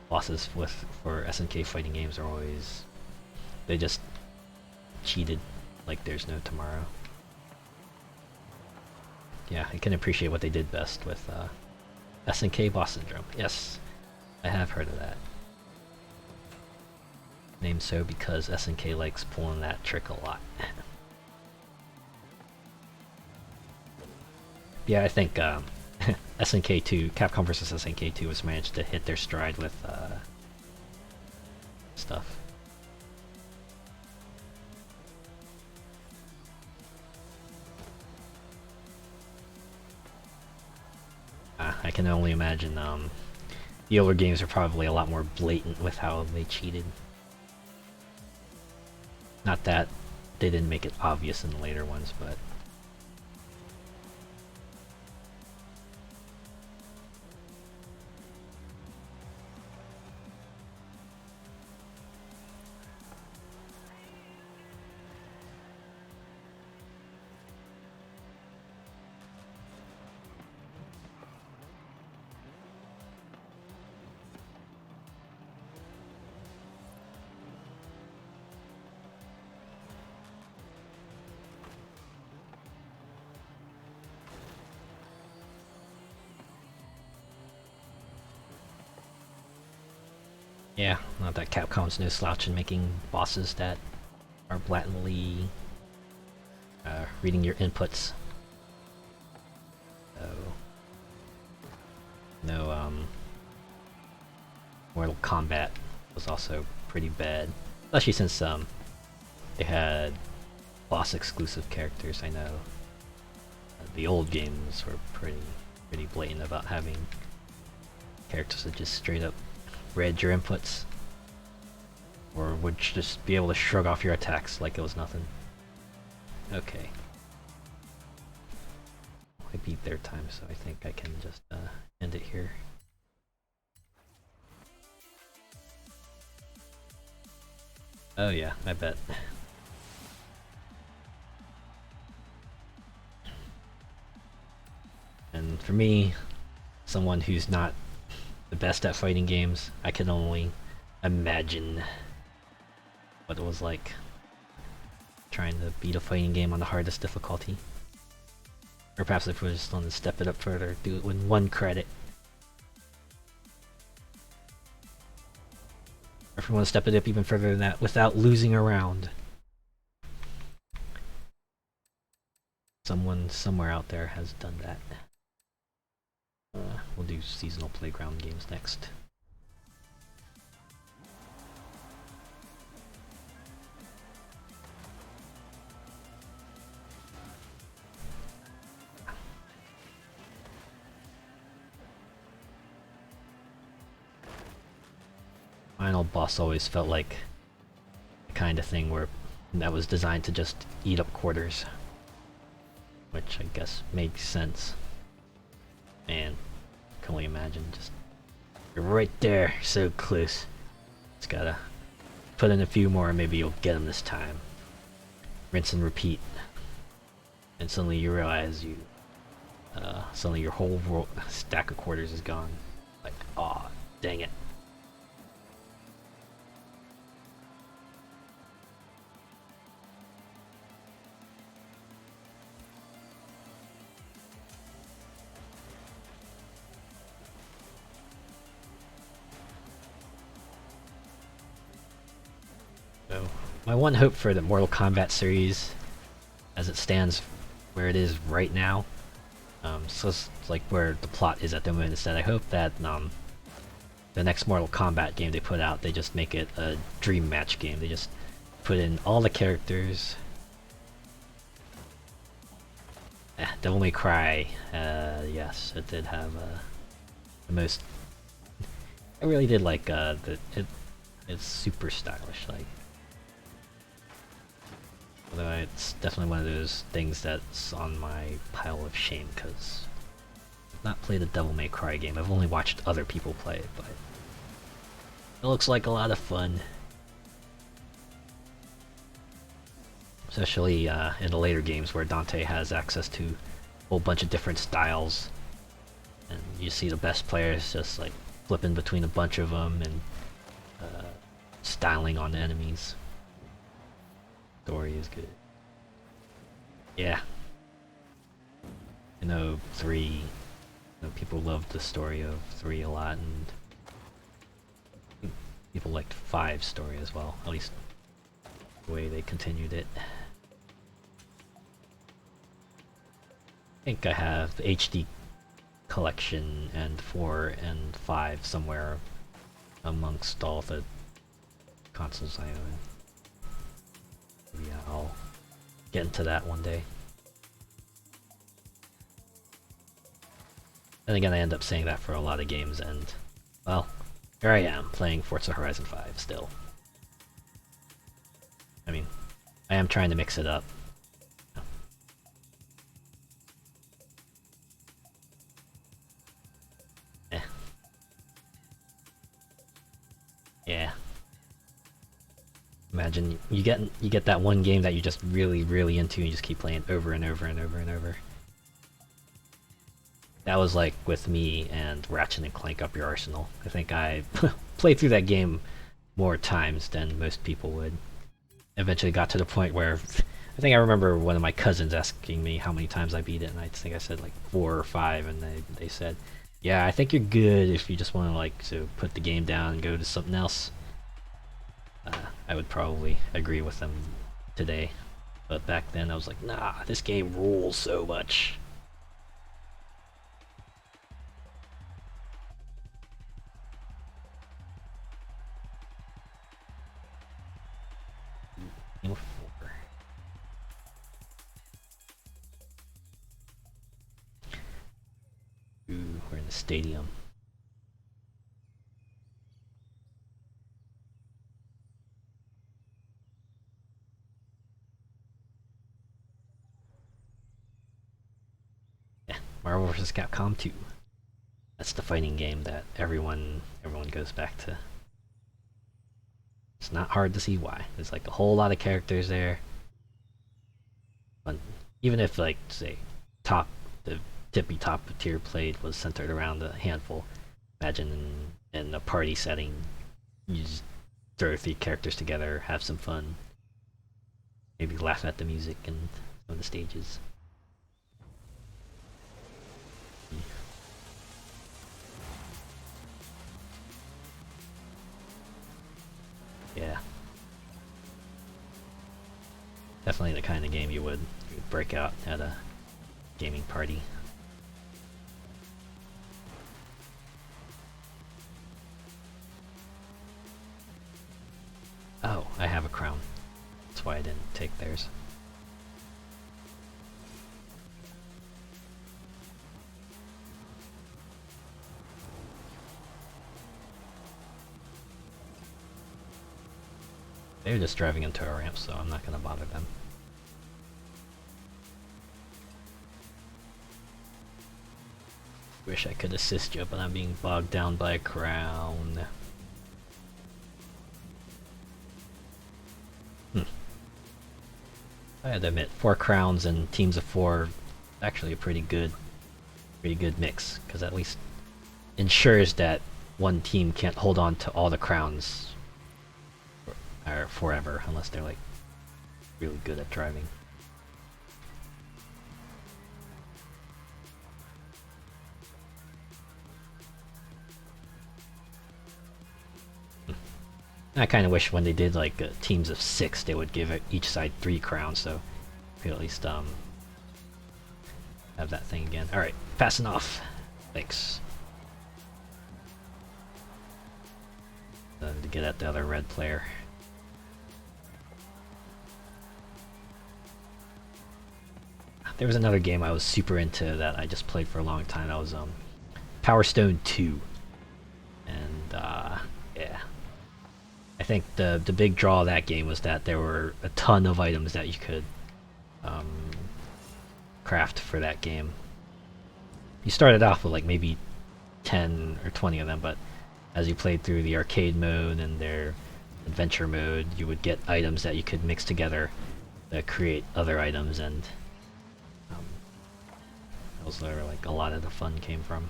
bosses for SNK fighting games are always... They just cheated like there's no tomorrow. Yeah, I can appreciate what they did best with SNK Boss Syndrome. Yes, I have heard of that. Named so because SNK likes pulling that trick a lot. Yeah, I think SNK 2, Capcom vs SNK 2 has managed to hit their stride with stuff. I can only imagine the older games are probably a lot more blatant with how they cheated. Not that they didn't make it obvious in the later ones, but... Yeah, not that Capcom's no slouch in making bosses that are blatantly reading your inputs. So, no, Mortal Kombat was also pretty bad, especially since they had boss exclusive characters. I know the old games were pretty blatant about having characters that just straight up read your inputs, or would just be able to shrug off your attacks like it was nothing. Okay. I beat their time, so I think I can just end it here. Oh yeah, I bet. And for me, someone who's not the best at fighting games, I can only imagine what it was like trying to beat a fighting game on the hardest difficulty. Or perhaps if we just want to step it up further, do it with 1 credit. Or if we want to step it up even further than that without losing a round. Someone somewhere out there has done that. We'll do seasonal playground games next. Final boss always felt like the kind of thing where that was designed to just eat up quarters. Which I guess makes sense. Man, can only imagine just... You're right there, so close. Just gotta put in a few more and maybe you'll get them this time. Rinse and repeat. And suddenly you realize suddenly your whole stack of quarters is gone. Like, aw, dang it. So, my one hope for the Mortal Kombat series, as it stands where it is right now, so it's like where the plot is at the moment, is that I hope that the next Mortal Kombat game they put out, they just make it a dream match game. They just put in all the characters. Devil May Cry, yes, it did have the most... I really did like it's super stylish, like. Although it's definitely one of those things that's on my pile of shame, because I've not played a Devil May Cry game. I've only watched other people play it, but it looks like a lot of fun. Especially in the later games where Dante has access to a whole bunch of different styles. And you see the best players just like flipping between a bunch of them and styling on the enemies. Story is good. Yeah. I know 3, you know, people loved the story of 3 a lot, and I think people liked 5's story as well, at least the way they continued it. I think I have the HD collection and 4 and 5 somewhere amongst all the consoles I own. Yeah, I'll get into that one day. And again, I end up saying that for a lot of games, and, well, here I am, playing Forza Horizon 5 still. I mean, I am trying to mix it up. Eh. Yeah. Imagine you get that one game that you just really into and you just keep playing over and over and over and over. That was like with me and Ratchet and Clank Up Your Arsenal. I think I played through that game more times than most people would. Eventually got to the point where I think I remember one of my cousins asking me how many times I beat it, and I think I said like 4 or 5, and they said, "Yeah, I think you're good if you just want to like put the game down and go to something else." I would probably agree with them today, but back then I was like, nah, this game rules so much. Game 4. Ooh, we're in the stadium. Marvel vs. Capcom 2. That's the fighting game that everyone goes back to. It's not hard to see why. There's like a whole lot of characters there. But even if like say the tippy top tier played was centered around a handful, imagine in a party setting, you just throw 3 characters together, have some fun, maybe laugh at the music and some of the stages. Yeah. Definitely the kind of game you would break out at a gaming party. Oh, I have a crown. That's why I didn't take theirs. They're just driving into a ramp, so I'm not gonna bother them. Wish I could assist you, but I'm being bogged down by a crown. I had to admit, 4 crowns and teams of 4, actually a pretty good mix, because at least ensures that one team can't hold on to all the crowns forever, unless they're like really good at driving. I kind of wish when they did like teams of 6, they would give each side 3 crowns, so we could at least have that thing again. All right, passing off. Thanks. To get at the other red player. There was another game I was super into that I just played for a long time. That was Power Stone 2, and yeah. I think the big draw of that game was that there were a ton of items that you could craft for that game. You started off with like maybe 10 or 20 of them, but as you played through the arcade mode and their adventure mode, you would get items that you could mix together that create other items, and that was where like a lot of the fun came from.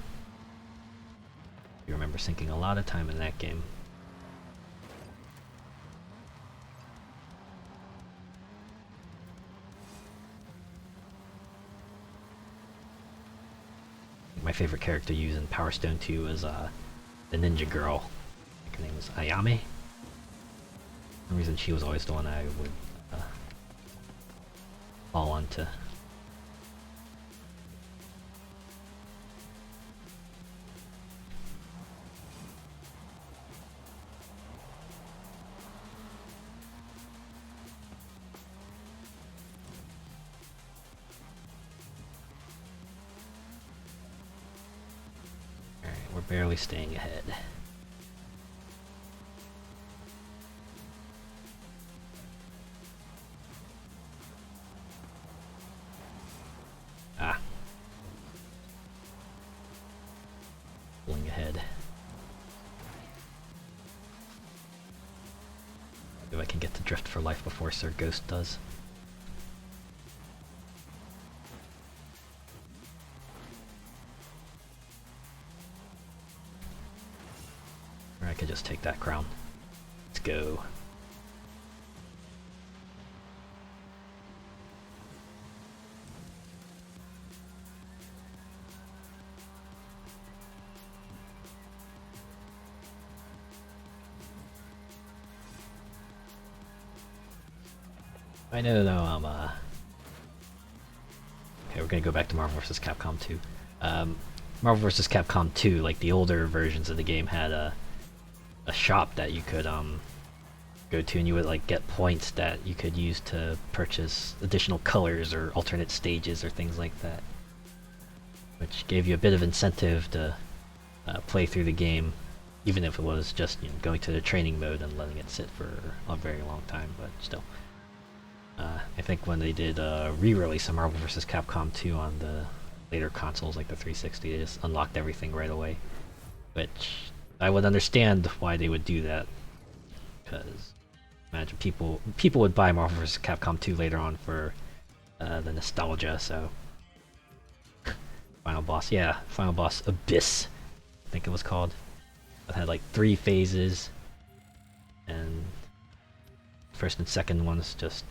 You remember sinking a lot of time in that game. My favorite character used in Power Stone 2 was the ninja girl. I think her name was Ayame. For some reason she was always the one I would fall onto. We're barely staying ahead. Ah. Pulling ahead. If I can get to drift for life before Sir Ghost does. Or I could just take that crown. Let's go. I know though, okay, we're gonna go back to Marvel vs. Capcom 2. Marvel vs. Capcom 2, like the older versions of the game, had a shop that you could go to, and you would like get points that you could use to purchase additional colors or alternate stages or things like that, which gave you a bit of incentive to play through the game, even if it was just, you know, going to the training mode and letting it sit for a very long time. But still, I think when they did re-release of Marvel vs. Capcom 2 on the later consoles like the 360, they just unlocked everything right away. Which I would understand why they would do that, because imagine people would buy Marvel vs. Capcom 2 later on for the nostalgia. So final boss, yeah, final boss Abyss, I think it was called. It had like 3 phases, and first and second ones just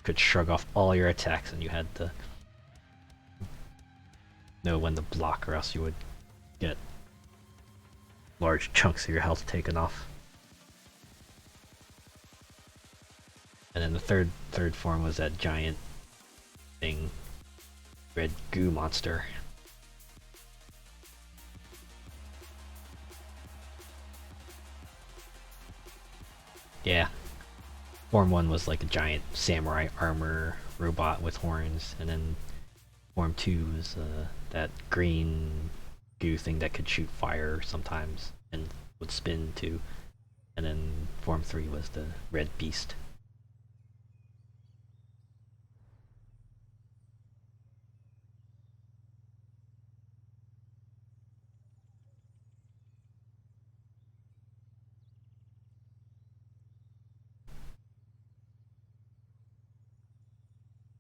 could shrug off all your attacks, and you had to know when to block, or else you would get large chunks of your health taken off. And then the third form was that giant thing, red goo monster. Yeah. Form 1 was like a giant samurai armor robot with horns, and then Form 2 was that green goo thing that could shoot fire sometimes and would spin too. And then Form 3 was the red beast.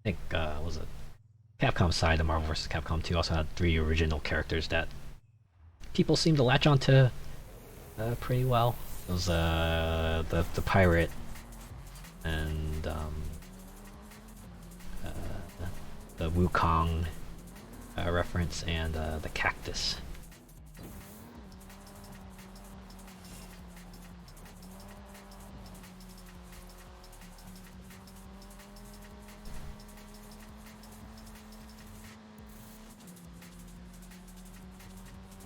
I think was it Capcom side of Marvel vs. Capcom 2 also had 3 original characters that people seem to latch onto pretty well. It was the pirate and the Wukong reference, and the cactus.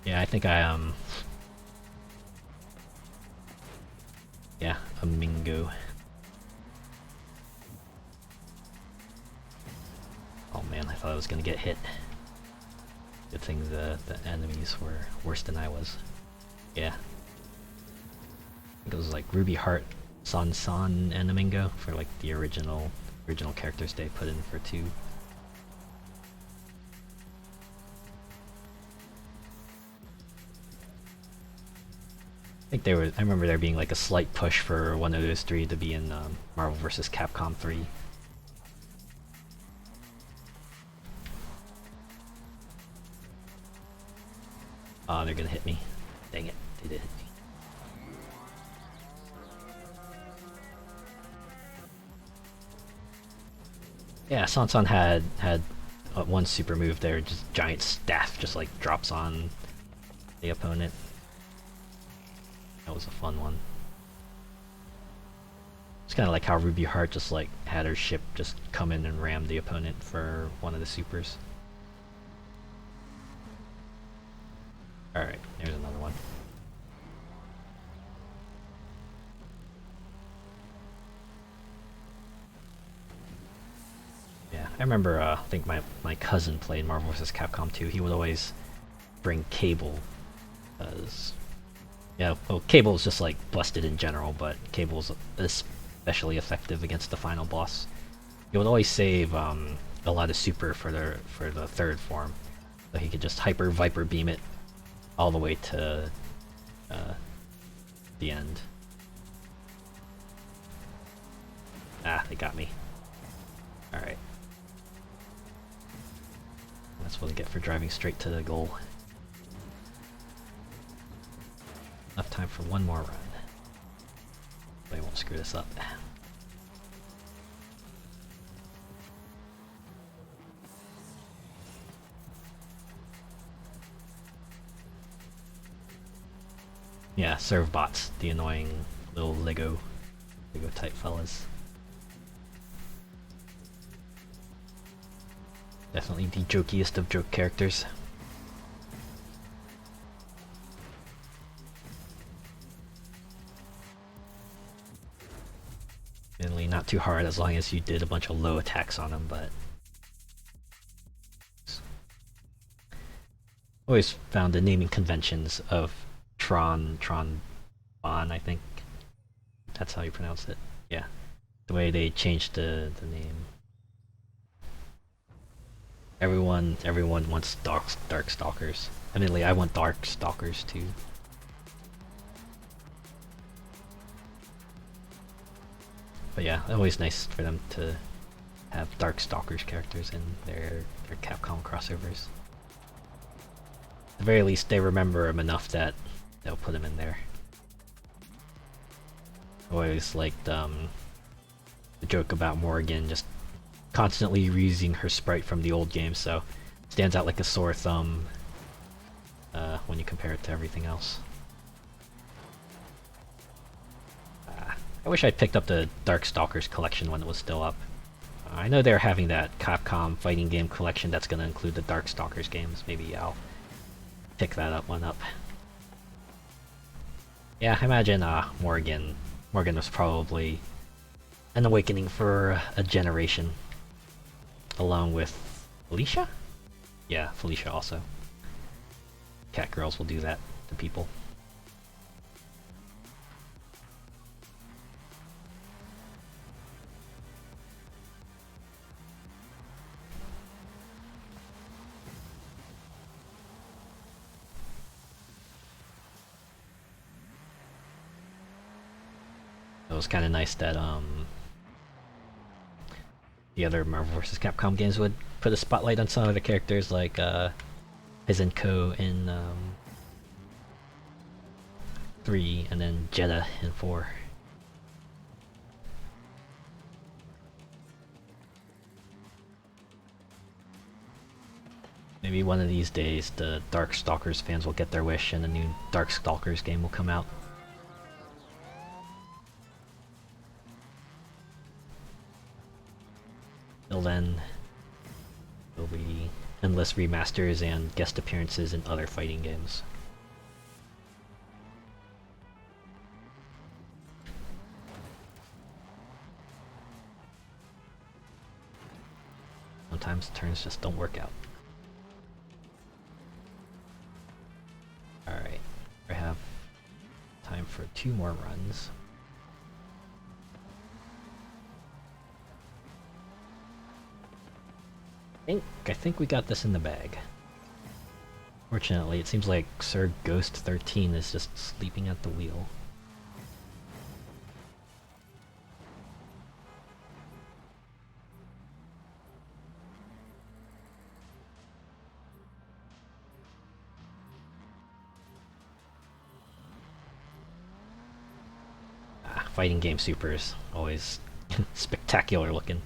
Yeah, I think yeah, a Mingo. Oh man, I thought I was gonna get hit. Good thing the enemies were worse than I was. Yeah. I think it was like Ruby Heart, San San, and a Mingo for like the original characters they put in for 2. I think I remember there being like a slight push for one of those 3 to be in Marvel vs. Capcom 3. Oh, they're gonna hit me. Dang it, they did hit me. Yeah, Sansan had one super move there, just giant staff just like drops on the opponent. That was a fun one. It's kind of like how Ruby Heart just like had her ship just come in and ram the opponent for one of the supers. Alright, there's another one. Yeah, I remember, I think my cousin played Marvel vs. Capcom 2. He would always bring Cable, as yeah, well, Cable is just like busted in general, but Cable's especially effective against the final boss. He would always save a lot of super for the 3rd form, so he could just hyper Viper beam it all the way to the end. Ah, they got me. Alright. That's what I get for driving straight to the goal. Enough time for one more run. But I won't screw this up. Yeah, serve bots, the annoying little Lego type fellas. Definitely the jokiest of joke characters. Mainly not too hard as long as you did a bunch of low attacks on them, but always found the naming conventions of Bon, I think that's how you pronounce it. Yeah, the way they changed the name. Everyone wants dark stalkers. Admittedly, I want dark stalkers too. But yeah, always nice for them to have dark stalkers characters in their Capcom crossovers. At the very least, they remember them enough that they'll put them in there. I always liked the joke about Morrigan just constantly reusing her sprite from the old game, so stands out like a sore thumb when you compare it to everything else. I wish I'd picked up the Darkstalkers collection when it was still up. I know they're having that Capcom fighting game collection that's going to include the Darkstalkers games. Maybe I'll pick that one up. Yeah, I imagine Morgan was probably an awakening for a generation. Along with Felicia? Yeah, Felicia also. Cat girls will do that to people. It was kind of nice that the other Marvel vs. Capcom games would put a spotlight on some of the characters like Hizenko in 3 and then Jeddah in 4. Maybe one of these days the Darkstalkers fans will get their wish and a new Darkstalkers game will come out. Till then, there'll be endless remasters and guest appearances in other fighting games. Sometimes turns just don't work out. Alright, I have time for 2 more runs. I think we got this in the bag. Fortunately, it seems like Sir Ghost 13 is just sleeping at the wheel. Fighting game supers, always spectacular looking.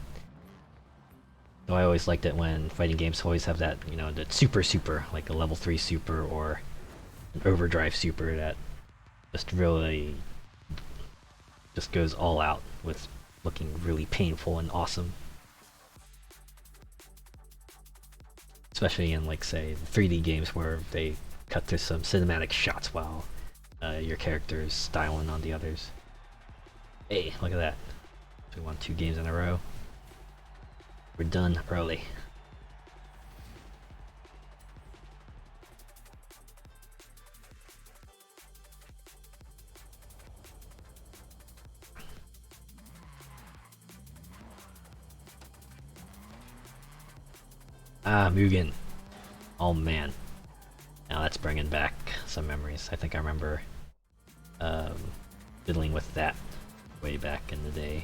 Though I always liked it when fighting games always have that, you know, that super, like a level 3 super or an overdrive super that just really just goes all out with looking really painful and awesome. Especially in, like, say, 3D games where they cut to some cinematic shots while your character is styling on the others. Hey, look at that. We won 2 games in a row. We're done early. Ah, Mugen. Oh man. Now that's bringing back some memories. I think I remember fiddling with that way back in the day.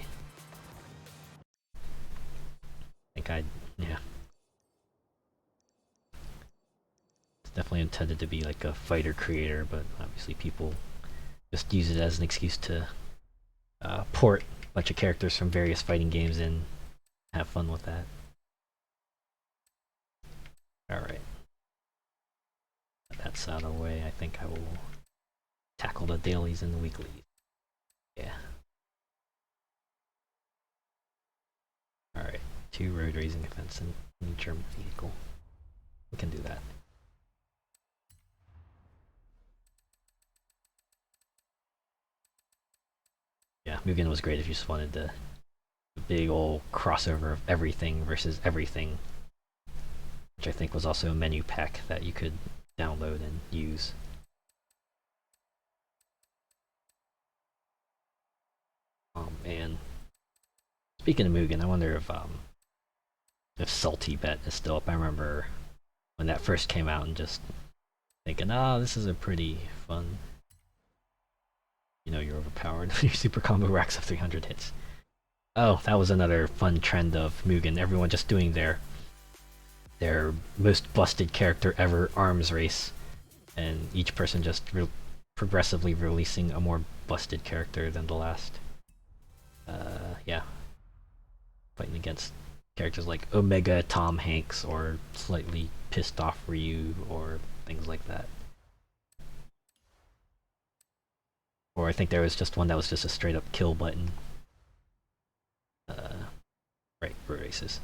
Yeah. It's definitely intended to be like a fighter creator, but obviously people just use it as an excuse to port a bunch of characters from various fighting games and have fun with that. Alright. That's out of the way. I think I will tackle the dailies and the weeklies. Yeah. Alright. 2 road racing events and a German vehicle. We can do that. Yeah, Mugen was great if you just wanted the big old crossover of everything versus everything, which I think was also a menu pack that you could download and use. Oh man. Speaking of Mugen, I wonder if if Salty Bet is still up. I remember when that first came out and just thinking, oh, this is a pretty fun. You know, you're overpowered. Your super combo racks up 300 hits. Oh, that was another fun trend of Mugen. Everyone just doing their most busted character ever arms race, and each person just progressively releasing a more busted character than the last. Yeah. Fighting against characters like Omega Tom Hanks or slightly pissed off Ryu or things like that. Or I think there was just one that was just a straight up kill button. Right, for races.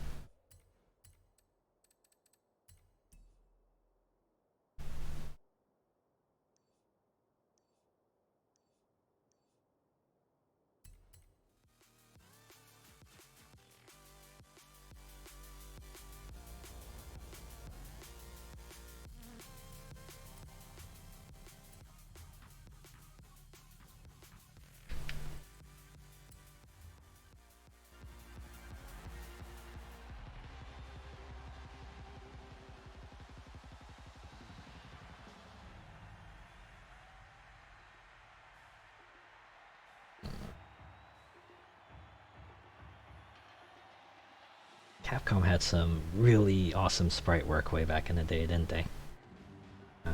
Capcom had some really awesome sprite work way back in the day, didn't they?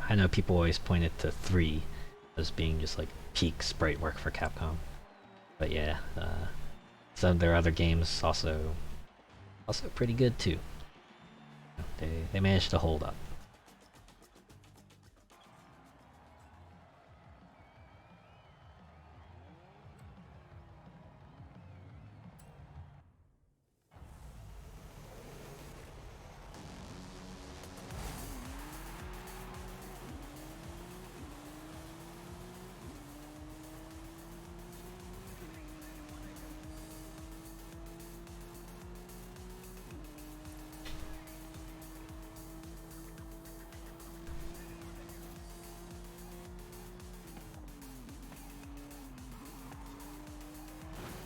I know people always pointed to 3 as being just like peak sprite work for Capcom. But yeah, some of their other games also pretty good too. They managed to hold up.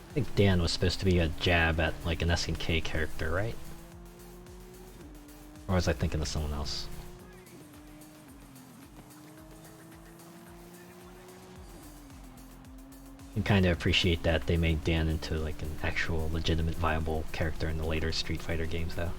I think Dan was supposed to be a jab at like an SNK character, right? Or was I thinking of someone else? I can kind of appreciate that they made Dan into like an actual legitimate viable character in the later Street Fighter games though.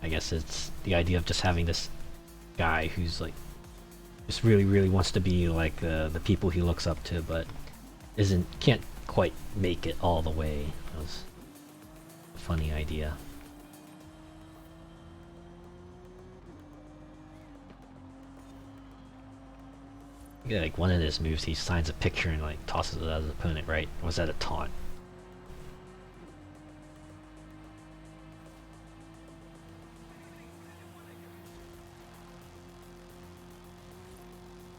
I guess it's the idea of just having this guy who's like just really wants to be like the people he looks up to, but can't quite make it all the way. That was a funny idea. Yeah, like one of his moves, he signs a picture and like tosses it at his opponent, right? Or was that a taunt?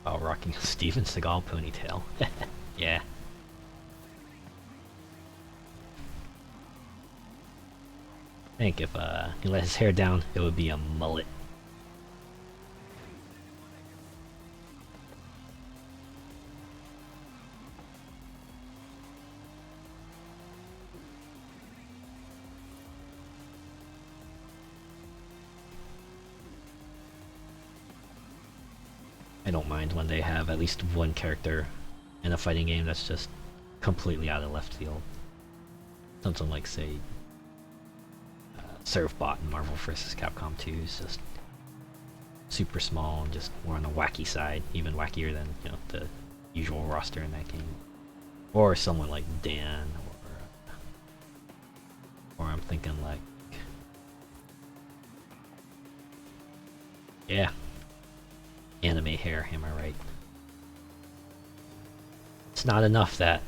While rocking a Steven Seagal ponytail. Yeah. I think if he let his hair down, it would be a mullet. I don't mind when they have at least one character in a fighting game that's just completely out of left field. Something like, say, Surfbot in Marvel vs. Capcom 2 is just super small and just more on the wacky side, even wackier than, you know, the usual roster in that game. Or someone like Dan, or I'm thinking like, yeah, anime hair, am I right? It's not enough that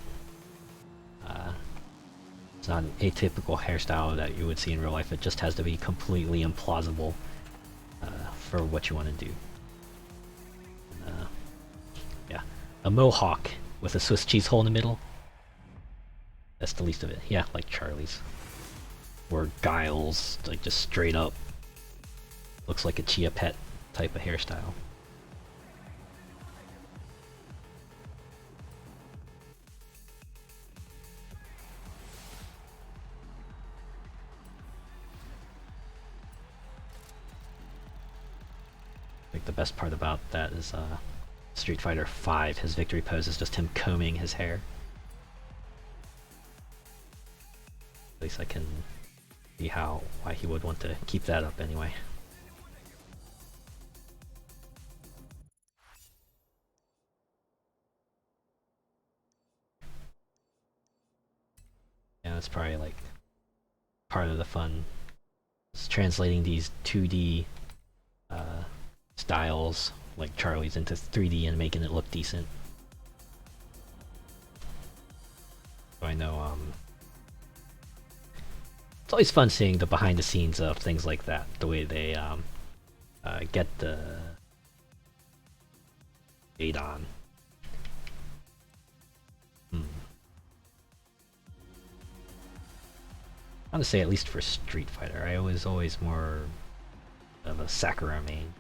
it's not an atypical hairstyle that you would see in real life. It just has to be completely implausible for what you want to do. Yeah, a mohawk with a Swiss cheese hole in the middle. That's the least of it. Yeah, like Charlie's. Or Giles, like just straight up looks like a Chia Pet type of hairstyle. I think the best part about that is Street Fighter V, his victory pose is just him combing his hair. At least I can see why he would want to keep that up anyway. Yeah, that's probably like part of the fun. It's translating these 2D styles like Charlie's into 3D and making it look decent. So I know it's always fun seeing the behind the scenes of things like that, the way they get the date on. I want to say at least for Street Fighter, I was always more of a Sakura main.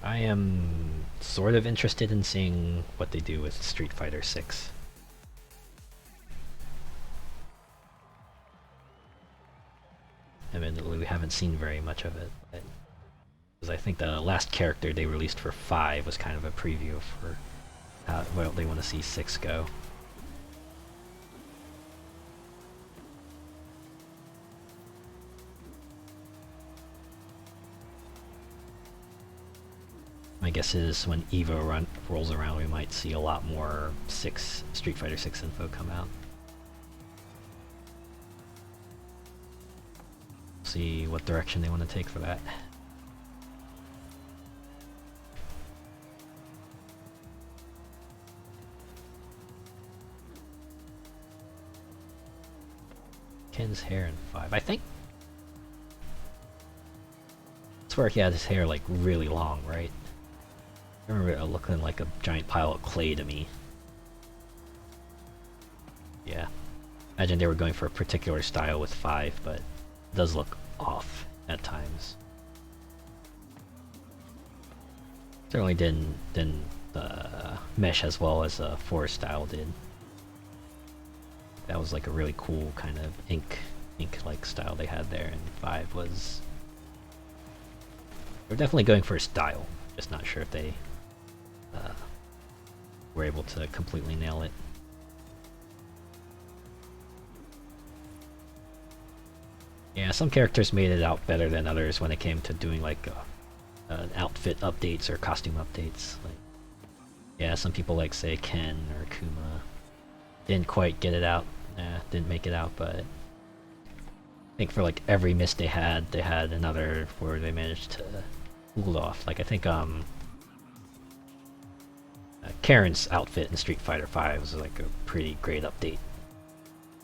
I am sort of interested in seeing what they do with Street Fighter 6. Admittedly, we haven't seen very much of it, because I think the last character they released for 5 was kind of a preview for how well they want to see 6 go. My guess is when EVO rolls around, we might see a lot more Street Fighter 6 info come out. See what direction they want to take for that. Ken's hair in 5. I think that's where he had his hair like really long, right? I remember it looking like a giant pile of clay to me. Yeah. Imagine they were going for a particular style with 5, but it does look off at times. Certainly didn't mesh as well as 4 style did. That was like a really cool kind of ink-like style they had there, and 5 was... They're definitely going for a style, just not sure if they were able to completely nail it. Yeah, some characters made it out better than others when it came to doing like outfit updates or costume updates. Like, yeah, some people like say Ken or Kuma didn't quite get it out, didn't make it out, but I think for like every miss they had another where they managed to pull it off. Like I think Karen's outfit in Street Fighter V was like a pretty great update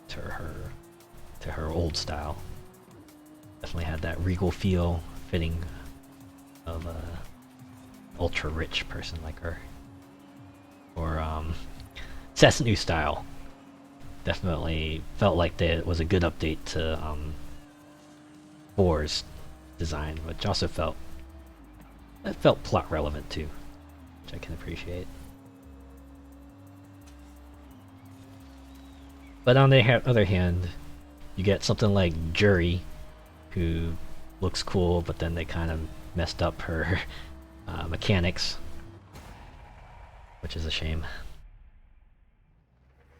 to her old style. Definitely had that regal feel, fitting of a ultra rich person like her. Or Seth's new style definitely felt like it was a good update to Boar's design, which also felt plot relevant too, which I can appreciate. But on the other hand, you get something like Jury, who looks cool, but then they kind of messed up her mechanics, which is a shame.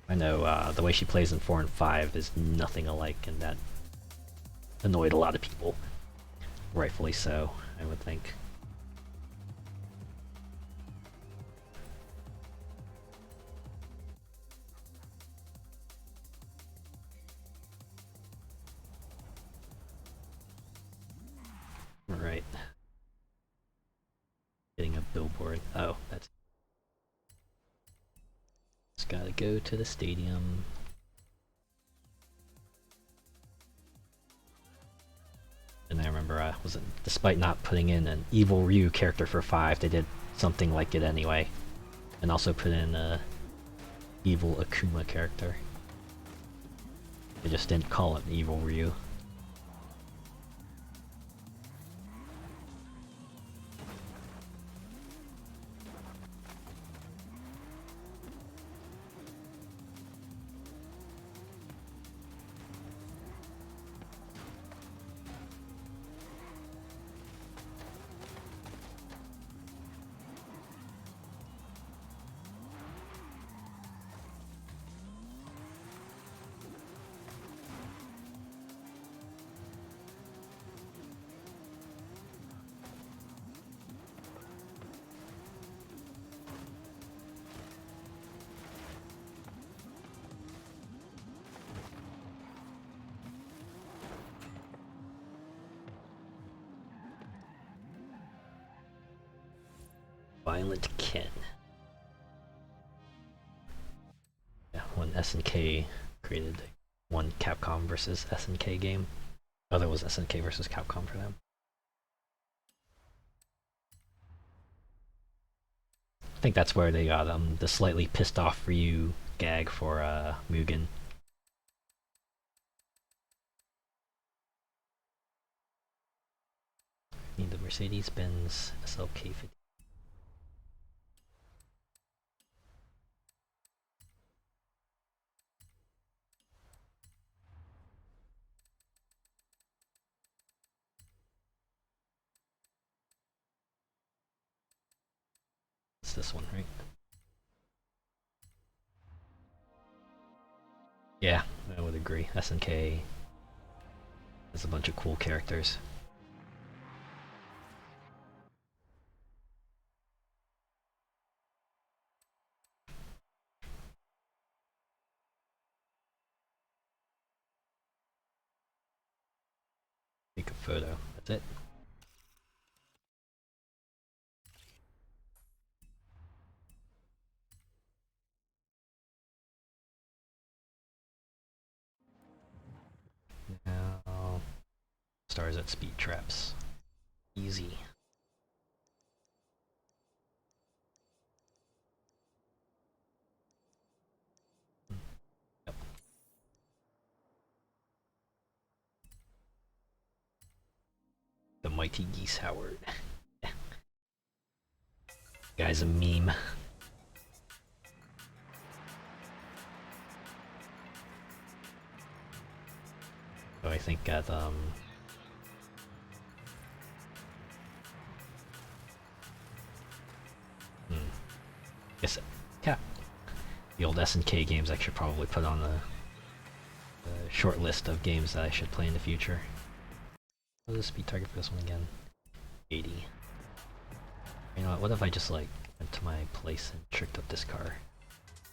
I know the way she plays in 4 and 5 is nothing alike, and that annoyed a lot of people. Rightfully so, I would think. Right. Getting a billboard. Oh, that's... Just gotta go to the stadium. wasn't, despite not putting in an evil Ryu character for 5, they did something like it anyway, and also put in a evil Akuma character. They just didn't call it evil Ryu. Violent Ken. Yeah, when SNK created one Capcom versus SNK game. Oh, there was SNK versus Capcom for them. I think that's where they got the slightly pissed off Ryu gag for Mugen. Need the Mercedes-Benz SLK 50. It's this one, right? Yeah, I would agree. SNK has a bunch of cool characters. Take a photo. That's it. Now, stars at speed traps. Easy. Yep. The mighty Geese Howard. Guy's a meme. So I think at guess yeah, the old SNK games I should probably put on the short list of games that I should play in the future. What's the speed target for this one again? 80. You know what if I just like went to my place and tricked up this car?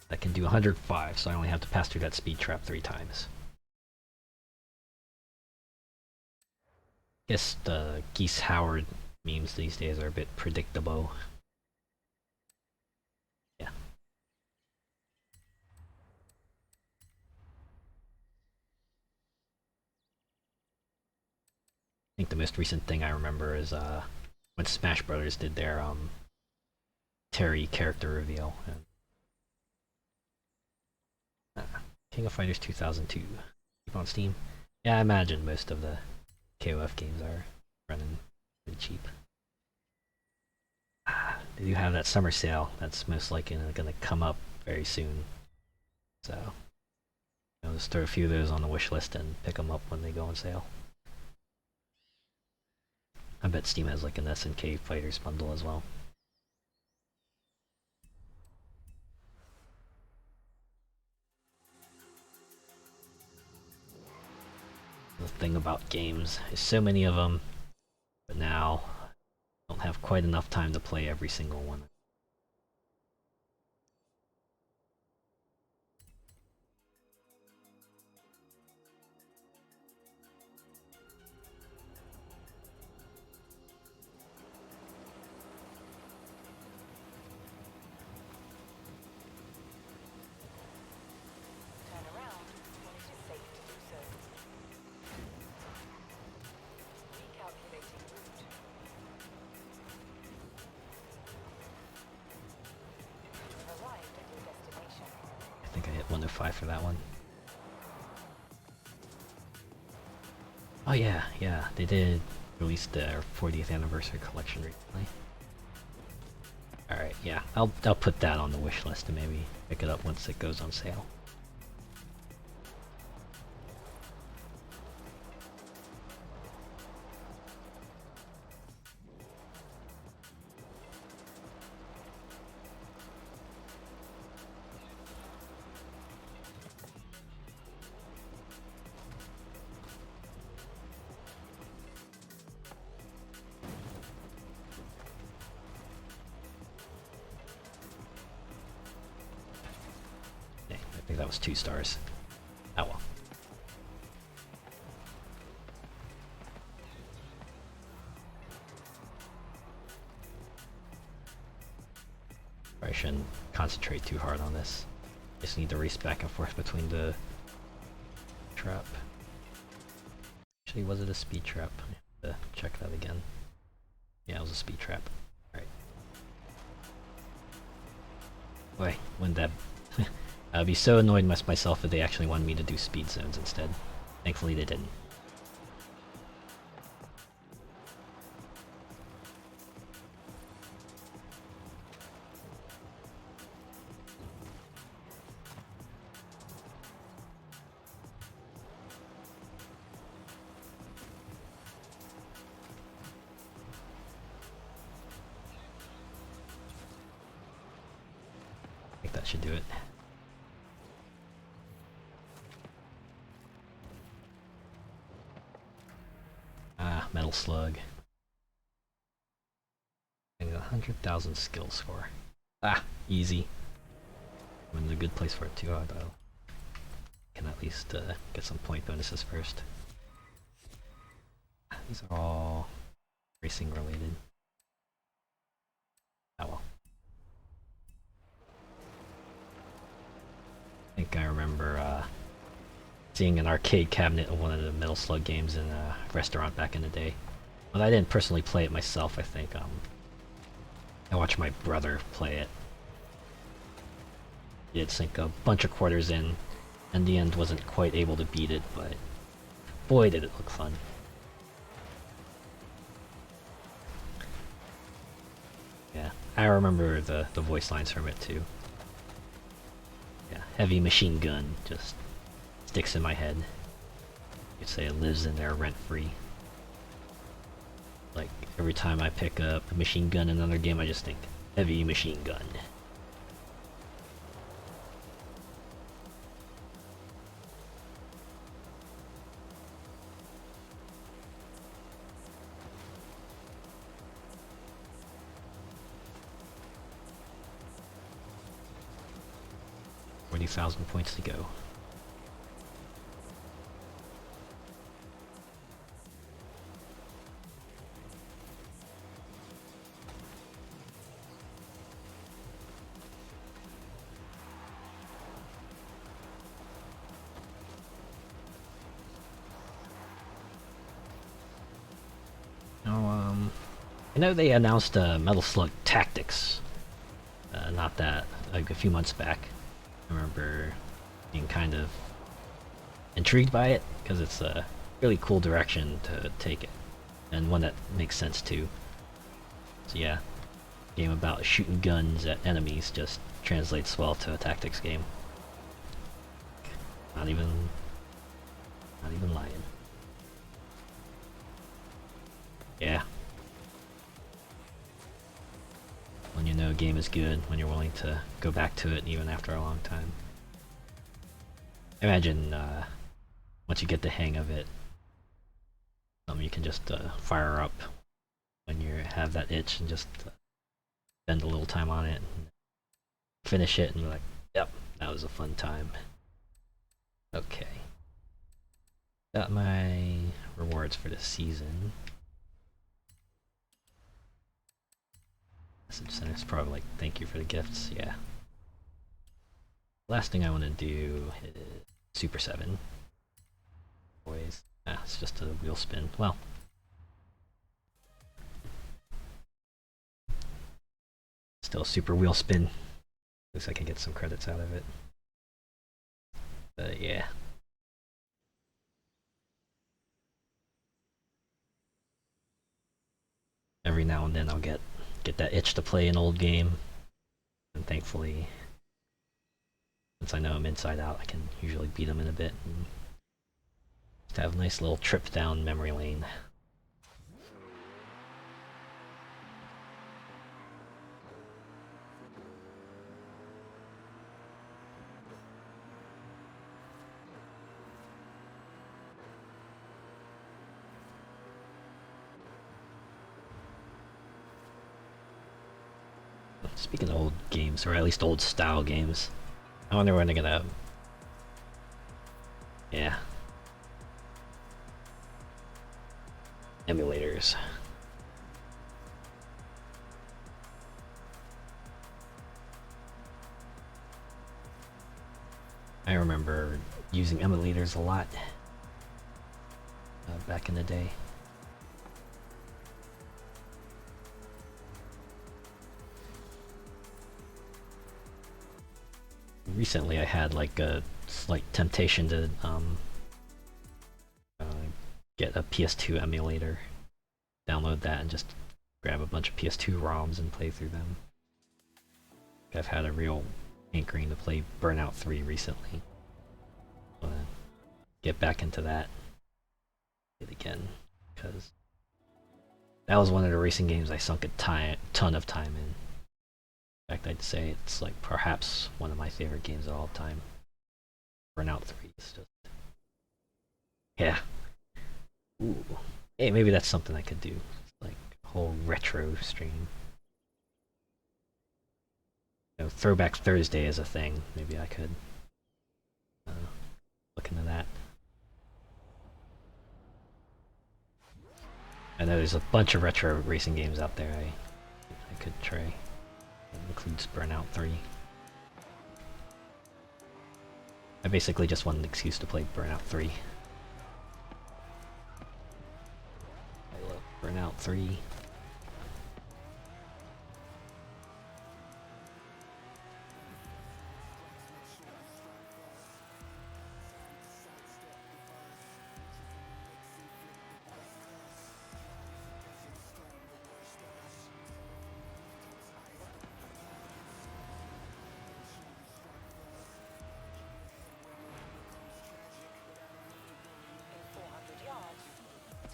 That can do 105, so I only have to pass through that speed trap 3 times. Guess the Geese Howard memes these days are a bit predictable. Yeah. I think the most recent thing I remember is when Smash Brothers did their Terry character reveal. And, King of Fighters 2002. Keep on Steam. Yeah, I imagine most of the KOF games are running pretty cheap. They do have that summer sale that's most likely going to come up very soon. So, I'll just throw a few of those on the wish list and pick them up when they go on sale. I bet Steam has like an SNK Fighters bundle as well. The thing about games is so many of them, but now I don't have quite enough time to play every single one. Turn around when it is safe to do so. Recalculating 105 for that one. Oh yeah, they did release their 40th anniversary collection recently. Alright, yeah, I'll put that on the wish list and maybe pick it up once it goes on sale. I think that was 2 stars. Oh well. I shouldn't concentrate too hard on this. Just need to race back and forth between the trap. Actually, was it a speed trap? I have to check that again. Yeah, it was a speed trap. Alright. Boy, wouldn't that... I'd be so annoyed with myself if they actually wanted me to do speed zones instead. Thankfully they didn't. I think that should do it. Ah, Metal Slug. And 100,000 skill score. Ah, easy. I'm in a good place for it too, though. Can at least get some point bonuses first. These are all racing related. Oh well. I think I remember seeing an arcade cabinet of one of the Metal Slug games in a restaurant back in the day. But I didn't personally play it myself, I think. I watched my brother play it. He did sink a bunch of quarters in, and the end wasn't quite able to beat it, but boy did it look fun. Yeah, I remember the voice lines from it too. Yeah, heavy machine gun just sticks in my head. You'd say it lives in there rent-free. Like, every time I pick up a machine gun in another game, I just think, heavy machine gun. $40,000 points to go. I know they announced Metal Slug Tactics, not that, like a few months back. I remember being kind of intrigued by it, because it's a really cool direction to take it, and one that makes sense too. So yeah, game about shooting guns at enemies just translates well to a tactics game. Not even lying. Yeah. When you know a game is good, when you're willing to go back to it even after a long time. Imagine once you get the hang of it, you can just fire up when you have that itch and just spend a little time on it and finish it and be like, yep, that was a fun time. Okay. Got my rewards for the season. Message center's probably like, thank you for the gifts, yeah. Last thing I want to do is Super 7. Boys. Ah, it's just a wheel spin. Well. Still a super wheel spin. Looks like I can get some credits out of it. Yeah. Every now and then I'll get that itch to play an old game, and thankfully, since I know I'm inside out, I can usually beat them in a bit and just have a nice little trip down memory lane. Speaking of old games, or at least old style games, I wonder when they're gonna... Yeah. Emulators. I remember using emulators a lot back in the day. Recently I had like a slight temptation to get a PS2 emulator, download that and just grab a bunch of PS2 ROMs and play through them. I've had a real hankering to play Burnout 3 recently. I wanna get back into that again, because that was one of the racing games I sunk a ton of time in. In fact, I'd say it's like perhaps one of my favorite games of all time. Burnout 3 is just... Yeah. Ooh. Hey, maybe that's something I could do. Like a whole retro stream. You know, Throwback Thursday is a thing. Maybe I could look into that. I know there's a bunch of retro racing games out there I could try. It includes Burnout 3. I basically just want an excuse to play Burnout 3. I love Burnout 3. In 400 yards,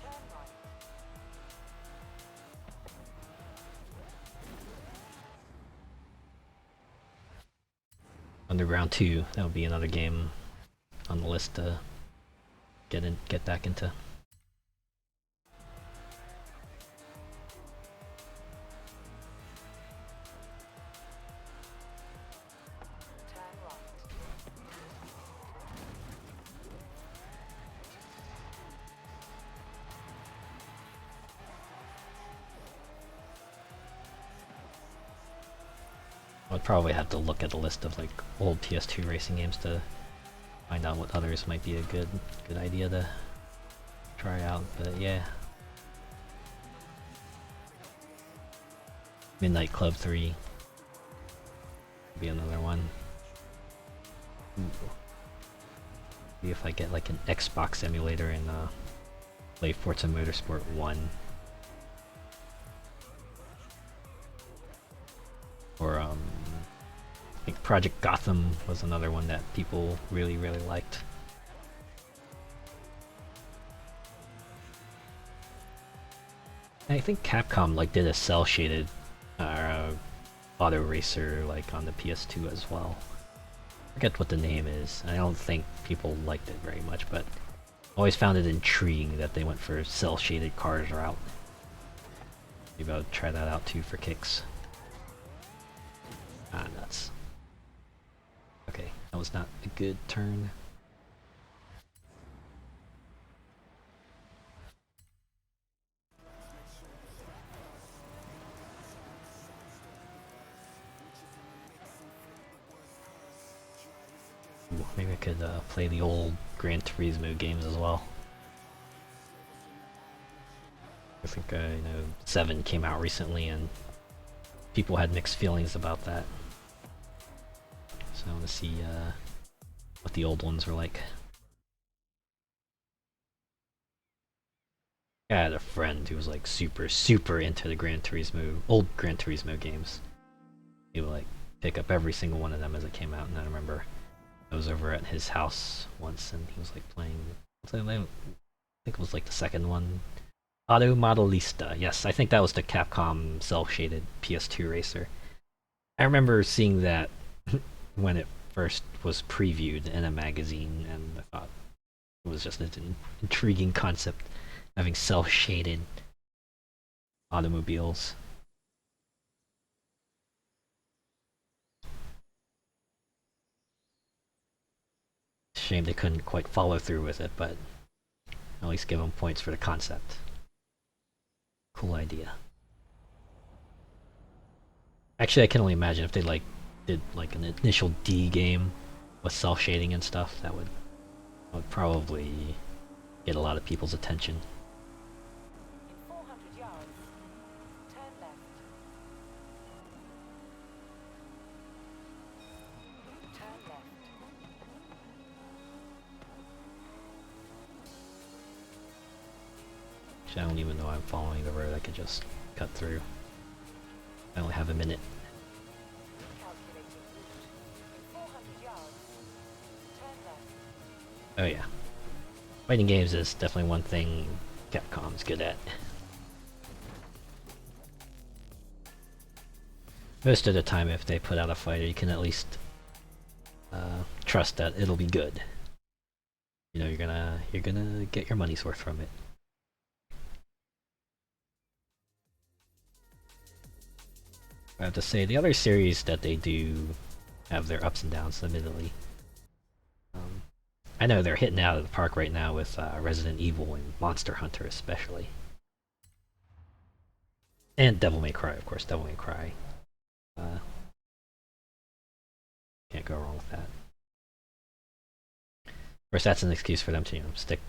turn right. Underground 2, that would be another game on the list to get back into. Turn right. I'd probably have to look at a list of like old PS2 racing games to find out what others might be a good idea to try out, but yeah. Midnight Club 3 would be another one. Ooh. Maybe if I get like an Xbox emulator and play Forza Motorsport 1. Or I think Project Gotham was another one that people really liked. I think Capcom like did a cell shaded auto racer like on the PS2 as well. I forget what the name is. I don't think people liked it very much, but always found it intriguing that they went for cell shaded cars route. Maybe I'll try that out too for kicks. Ah, nuts. Okay, that was not a good turn. Ooh, maybe I could play the old Gran Turismo games as well. I think you know, 7 came out recently and people had mixed feelings about that. So I want to see what what the old ones were like. I had a friend who was like super into the old Gran Turismo games. He would like pick up every single one of them as it came out, and I remember I was over at his house once and he was like playing, I think it was like the second one. Auto Modelista, yes, I think that was the Capcom cel-shaded PS2 racer. I remember seeing that when it first was previewed in a magazine, and I thought it was just an intriguing concept, having cel-shaded automobiles. Shame they couldn't quite follow through with it, but at least give them points for the concept. Cool idea. Actually, I can only imagine if they like did like an initial D game with cel shading and stuff, that would probably get a lot of people's attention. In 400 yards, turn left. Turn left. Actually, I don't even know I'm following the road. I could just cut through. I only have a minute. Calculating route. In 400 yards, turn left. Oh yeah. Fighting games is definitely one thing Capcom's good at. Most of the time, if they put out a fighter, you can at least trust that it'll be good. You know, you're gonna get your money's worth from it. I have to say, the other series that they do have their ups and downs, admittedly. I know they're hitting out of the park right now with Resident Evil and Monster Hunter especially. And Devil May Cry, of course. Devil May Cry. Can't go wrong with that. Of course, that's an excuse for them to, you know, stick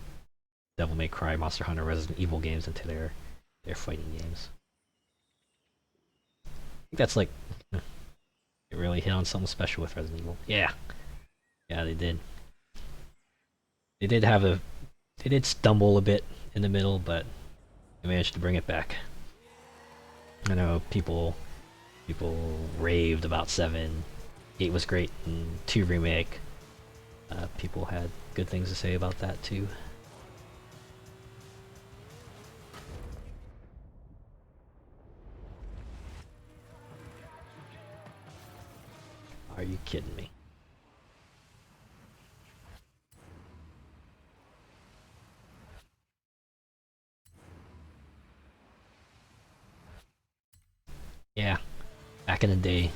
Devil May Cry, Monster Hunter, Resident Evil games into their fighting games. I think that's like, they really hit on something special with Resident Evil. Yeah, they did. They did stumble a bit in the middle, but they managed to bring it back. I know people raved about 7. 8 was great, and 2 remake. People had good things to say about that too. Are you kidding me? Yeah, back in the day,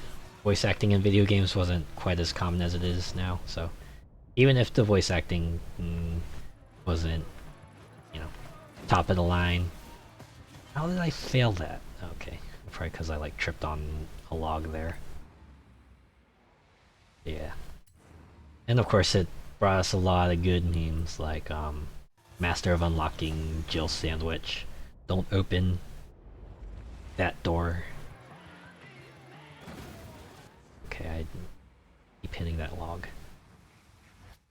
voice acting in video games wasn't quite as common as it is now, so even if the voice acting wasn't, you know, top of the line. How did I fail that? Okay, probably because I like tripped on a log there. Yeah. And of course it brought us a lot of good memes like Master of Unlocking Jill Sandwich. Don't open that door. Okay, I keep hitting that log.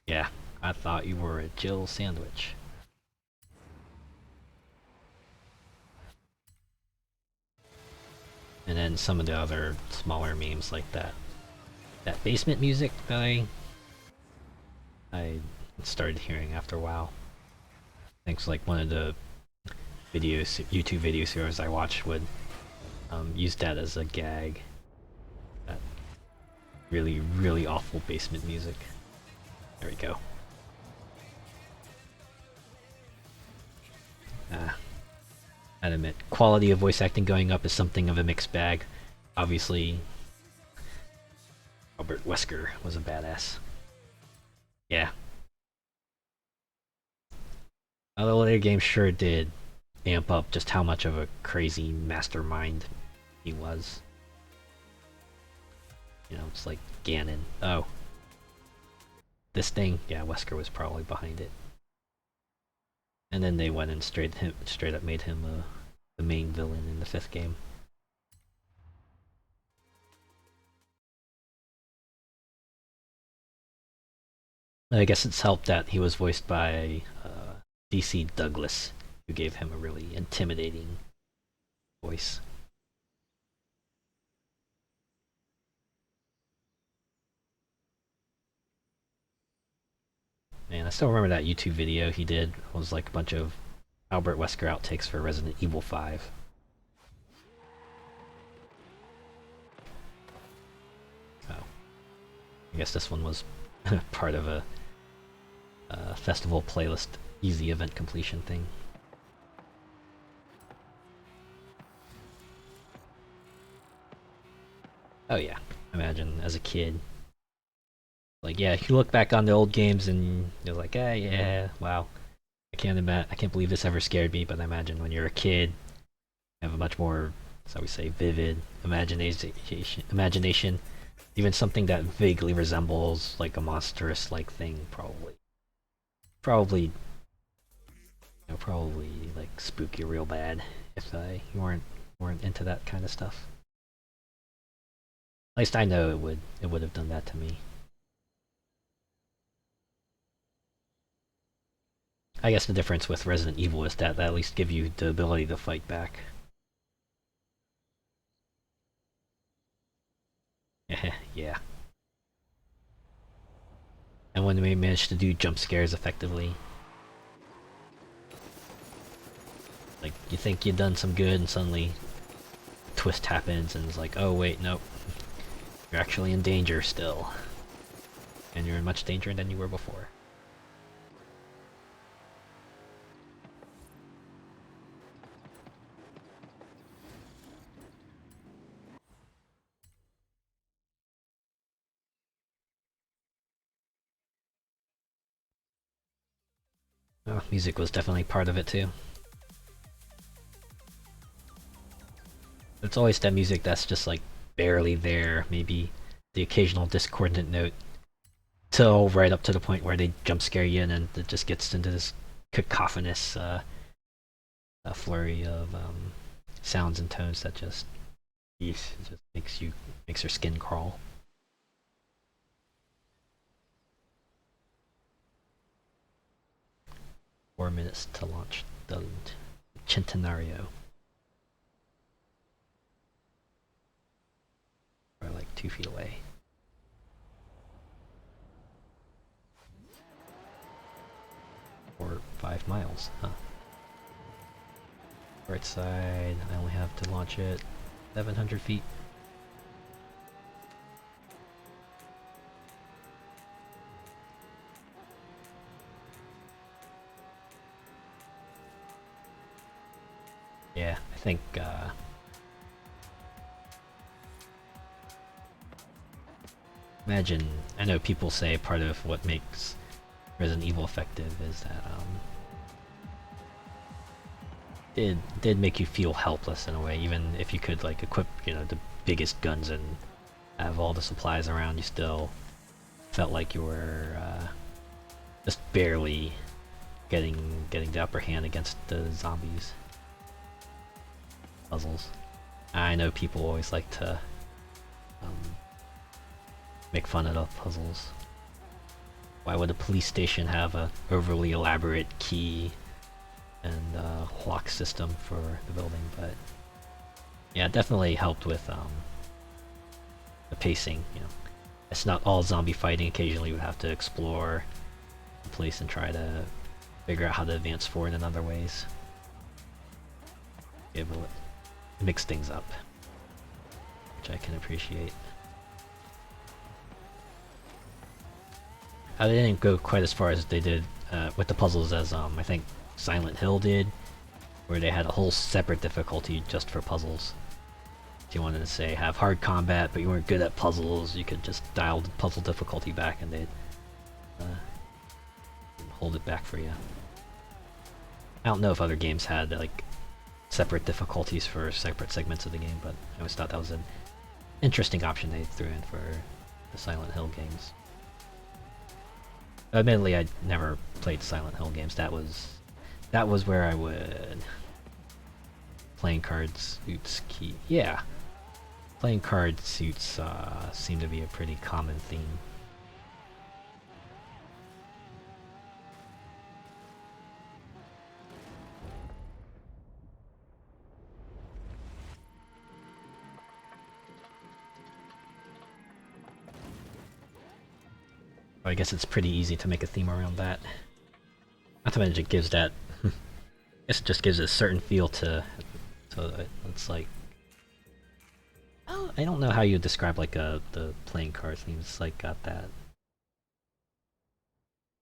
Yeah, I thought you were a Jill Sandwich. And then some of the other smaller memes like that that basement music that I started hearing after a while. Thanks, like one of the YouTube video series I watched would use that as a gag. That really awful basement music. There we go. I'd admit, quality of voice acting going up is something of a mixed bag. Obviously, Albert Wesker was a badass. Yeah. Although later games sure did amp up just how much of a crazy mastermind he was. You know, it's like Ganon. Oh. This thing, yeah, Wesker was probably behind it. And then they went and straight up made him the main villain in the 5th game. I guess it's helped that he was voiced by DC Douglas, who gave him a really intimidating voice. Man, I still remember that YouTube video he did. It was like a bunch of Albert Wesker outtakes for Resident Evil 5. Oh. I guess this one was part of a festival playlist easy event completion thing. Oh yeah, imagine as a kid. Like, yeah, you look back on the old games and you're like, yeah, wow. I can't believe this ever scared me, but I imagine when you're a kid, you have a much more, shall we say, vivid imagination. Even something that vaguely resembles like a monstrous-like thing probably like spook you real bad if you weren't into that kind of stuff. At least I know it would have done that to me. I guess the difference with Resident Evil is that at least give you the ability to fight back. Yeah. And when we manage to do jump scares effectively, like you think you've done some good and suddenly a twist happens and it's like, oh wait, nope. You're actually in danger still. And you're in much danger than you were before. Oh, music was definitely part of it too. It's always that music that's just like barely there, maybe the occasional discordant note, till right up to the point where they jump scare you and then it just gets into this cacophonous a flurry of sounds and tones that just makes your skin crawl. 4 minutes to launch the Centenario. We're like 2 feet away. Or 5 miles, huh? Right side, I only have to launch it 700 feet. Yeah, I think imagine, I know people say part of what makes Resident Evil effective is that it did make you feel helpless in a way. Even if you could like equip, the biggest guns and have all the supplies around, you still felt like you were just barely getting the upper hand against the zombies. Puzzles. I know people always like to make fun of the puzzles. Why would a police station have a overly elaborate key and lock system for the building? But yeah, it definitely helped with the pacing. It's not all zombie fighting. Occasionally, you would have to explore the place and try to figure out how to advance forward in other ways. It mix things up, which I can appreciate. I didn't go quite as far as they did with the puzzles as I think Silent Hill did, where they had a whole separate difficulty just for puzzles. If you wanted to say have hard combat but you weren't good at puzzles, you could just dial the puzzle difficulty back and they'd hold it back for you. I don't know if other games had like separate difficulties for separate segments of the game, but I always thought that was an interesting option they threw in for the Silent Hill games. Admittedly, I never played Silent Hill games. That was where I would playing card suits key. Yeah, playing card suits seem to be a pretty common theme. I guess it's pretty easy to make a theme around that. Not to mention it gives that... I guess it just gives a certain feel to... So it's like... I don't know how you describe like the playing card theme. It's like got that...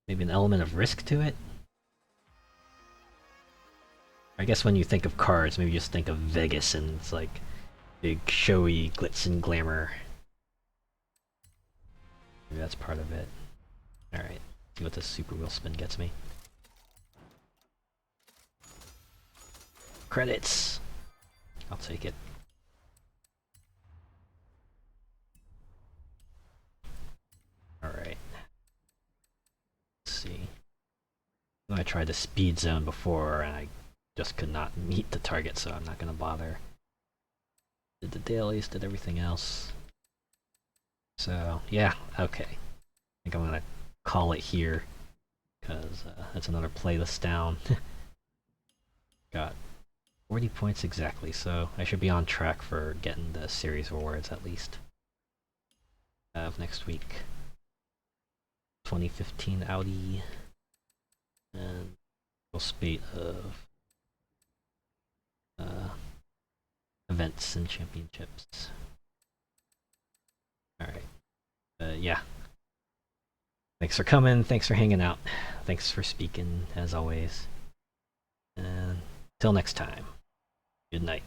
Maybe an element of risk to it? I guess when you think of cards, maybe you just think of Vegas and it's like big showy glitz and glamour. Maybe that's part of it. Alright, see what this super wheel spin gets me. Credits! I'll take it. Alright. Let's see. I tried the speed zone before and I just could not meet the target, so I'm not gonna bother. Did the dailies, did everything else. So, yeah, okay. I think I'm gonna call it here, because that's another playlist down. Got 40 points exactly, so I should be on track for getting the series rewards at least. Of next week. 2015 Audi. And full spate of events and championships. Alright. Yeah. Thanks for coming, thanks for hanging out, thanks for speaking, as always. And till next time, good night.